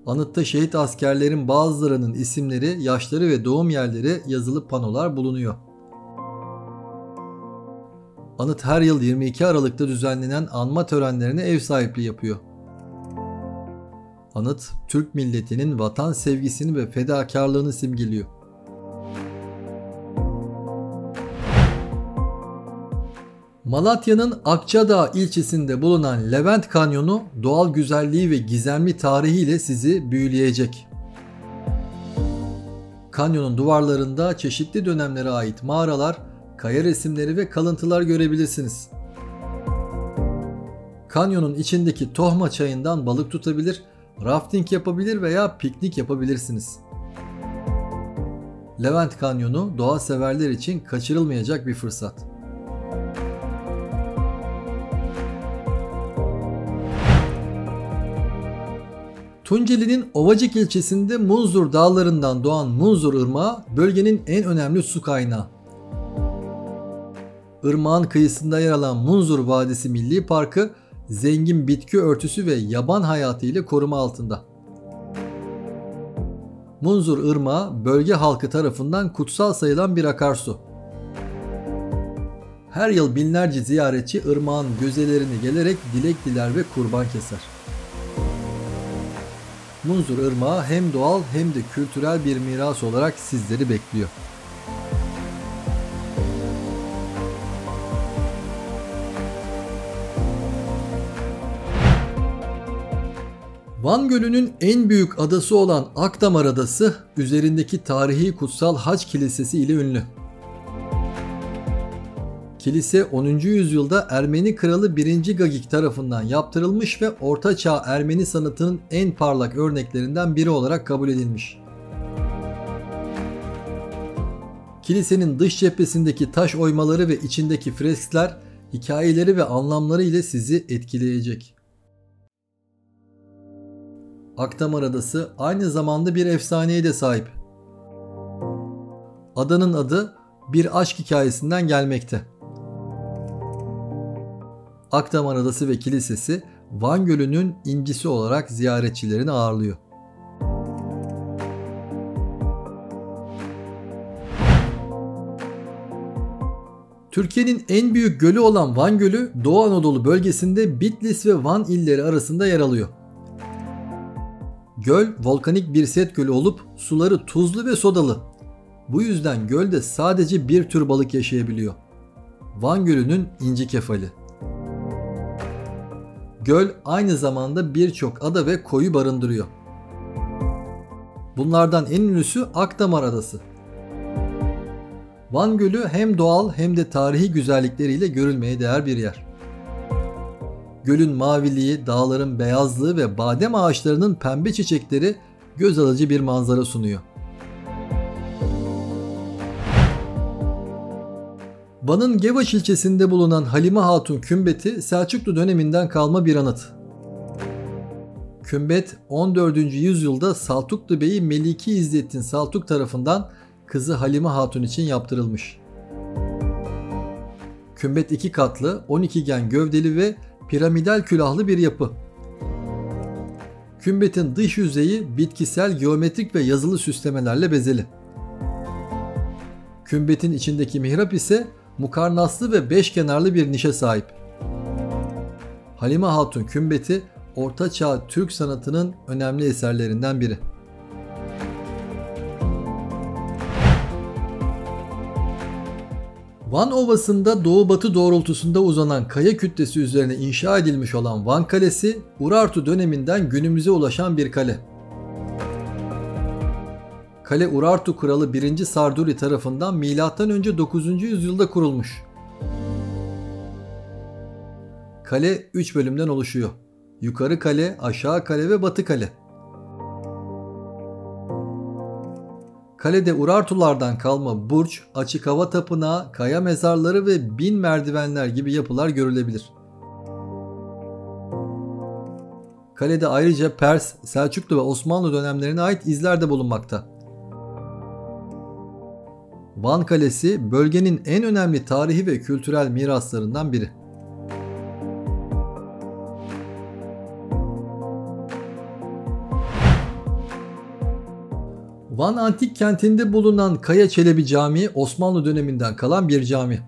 Anıtta şehit askerlerin bazılarının isimleri, yaşları ve doğum yerleri yazılı panolar bulunuyor. Anıt her yıl 22 Aralık'ta düzenlenen anma törenlerine ev sahipliği yapıyor. Anıt, Türk milletinin vatan sevgisini ve fedakarlığını simgeliyor. Malatya'nın Akçadağ ilçesinde bulunan Levent Kanyonu doğal güzelliği ve gizemli tarihiyle sizi büyüleyecek. Kanyonun duvarlarında çeşitli dönemlere ait mağaralar, kaya resimleri ve kalıntılar görebilirsiniz. Kanyonun içindeki Tohma çayından balık tutabilir, rafting yapabilir veya piknik yapabilirsiniz. Levent Kanyonu doğa severler için kaçırılmayacak bir fırsat. Tunceli'nin Ovacık ilçesinde Munzur dağlarından doğan Munzur Irmağı bölgenin en önemli su kaynağı. Irmağın kıyısında yer alan Munzur Vadisi Milli Parkı zengin bitki örtüsü ve yaban hayatı ile koruma altında. Munzur Irmağı bölge halkı tarafından kutsal sayılan bir akarsu. Her yıl binlerce ziyaretçi ırmağın gözelerini gelerek dilek diler ve kurban keser. Munzur Irmağı hem doğal hem de kültürel bir miras olarak sizleri bekliyor. Van Gölü'nün en büyük adası olan Akdamar Adası, üzerindeki tarihi kutsal Haç Kilisesi ile ünlü. Kilise 10. yüzyılda Ermeni kralı 1. Gagik tarafından yaptırılmış ve Orta Çağ Ermeni sanatının en parlak örneklerinden biri olarak kabul edilmiş. Kilisenin dış cephesindeki taş oymaları ve içindeki freskler hikayeleri ve anlamları ile sizi etkileyecek. Akdamar Adası aynı zamanda bir efsaneye de sahip. Adanın adı bir aşk hikayesinden gelmekte. Akdamar Adası ve Kilisesi Van Gölü'nün incisi olarak ziyaretçilerini ağırlıyor. Türkiye'nin en büyük gölü olan Van Gölü, Doğu Anadolu bölgesinde Bitlis ve Van illeri arasında yer alıyor. Göl, volkanik bir set gölü olup suları tuzlu ve sodalı. Bu yüzden gölde sadece bir tür balık yaşayabiliyor. Van Gölü'nün inci kefali. Göl aynı zamanda birçok ada ve koyu barındırıyor. Bunlardan en ünlüsü Akdamar Adası. Van Gölü hem doğal hem de tarihi güzellikleriyle görülmeye değer bir yer. Gölün maviliği, dağların beyazlığı ve badem ağaçlarının pembe çiçekleri göz alıcı bir manzara sunuyor. Van'ın Gevaş ilçesinde bulunan Halime Hatun Kümbeti Selçuklu döneminden kalma bir anıt. Kümbet 14. yüzyılda Saltuklu Beyi Meliki İzzettin Saltuk tarafından kızı Halime Hatun için yaptırılmış. Kümbet 2 katlı, 12 gen gövdeli ve piramidal külahlı bir yapı. Kümbetin dış yüzeyi bitkisel, geometrik ve yazılı süslemelerle bezeli. Kümbetin içindeki mihrap ise mukarnaslı ve beş kenarlı bir nişe sahip. Halime Hatun Kümbeti, Orta Çağ Türk sanatının önemli eserlerinden biri. Van Ovası'nda doğu-batı doğrultusunda uzanan kaya kütlesi üzerine inşa edilmiş olan Van Kalesi, Urartu döneminden günümüze ulaşan bir kale. Kale Urartu Kralı 1. Sarduri tarafından M.Ö. 9. yüzyılda kurulmuş. Kale 3 bölümden oluşuyor. Yukarı kale, aşağı kale ve batı kale. Kalede Urartulardan kalma burç, açık hava tapınağı, kaya mezarları ve 1000 merdivenler gibi yapılar görülebilir. Kalede ayrıca Pers, Selçuklu ve Osmanlı dönemlerine ait izler de bulunmakta. Van Kalesi bölgenin en önemli tarihi ve kültürel miraslarından biri. Van Antik Kenti'nde bulunan Kaya Çelebi Camii Osmanlı döneminden kalan bir cami.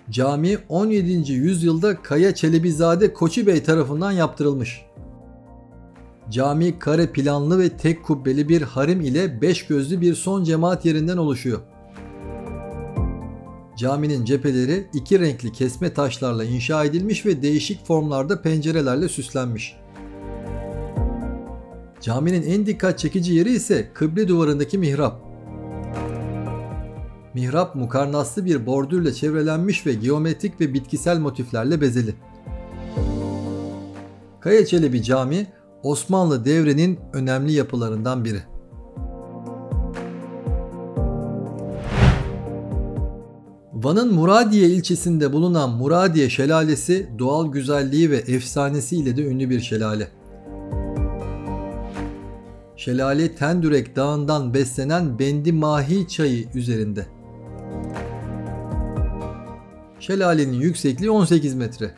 Cami 17. yüzyılda Kaya Çelebizade Koçi Bey tarafından yaptırılmış. Cami kare planlı ve tek kubbeli bir harem ile 5 gözlü bir son cemaat yerinden oluşuyor. Caminin cepheleri 2 renkli kesme taşlarla inşa edilmiş ve değişik formlarda pencerelerle süslenmiş. Caminin en dikkat çekici yeri ise kıble duvarındaki mihrap. Mihrap mukarnaslı bir bordürle çevrelenmiş ve geometrik ve bitkisel motiflerle bezeli. Kaya Çelebi Camii Osmanlı devrinin önemli yapılarından biri. Van'ın Muradiye ilçesinde bulunan Muradiye Şelalesi doğal güzelliği ve efsanesiyle de ünlü bir şelale. Şelale Tendürek Dağı'ndan beslenen Bendi Mahi çayı üzerinde. Şelalenin yüksekliği 18 metre.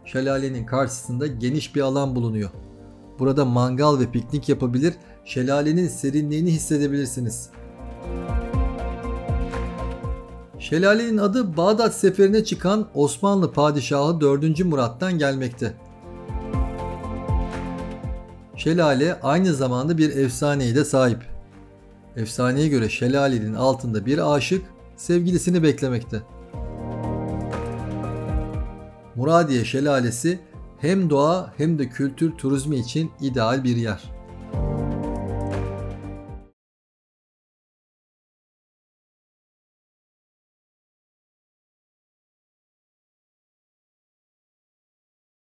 Şelalenin karşısında geniş bir alan bulunuyor. Burada mangal ve piknik yapabilir, şelalenin serinliğini hissedebilirsiniz. Şelalenin adı Bağdat seferine çıkan Osmanlı Padişahı 4. Murat'tan gelmekte. Şelale aynı zamanda bir efsaneye de sahip. Efsaneye göre şelalenin altında bir aşık sevgilisini beklemekte. Muradiye Şelalesi hem doğa hem de kültür turizmi için ideal bir yer.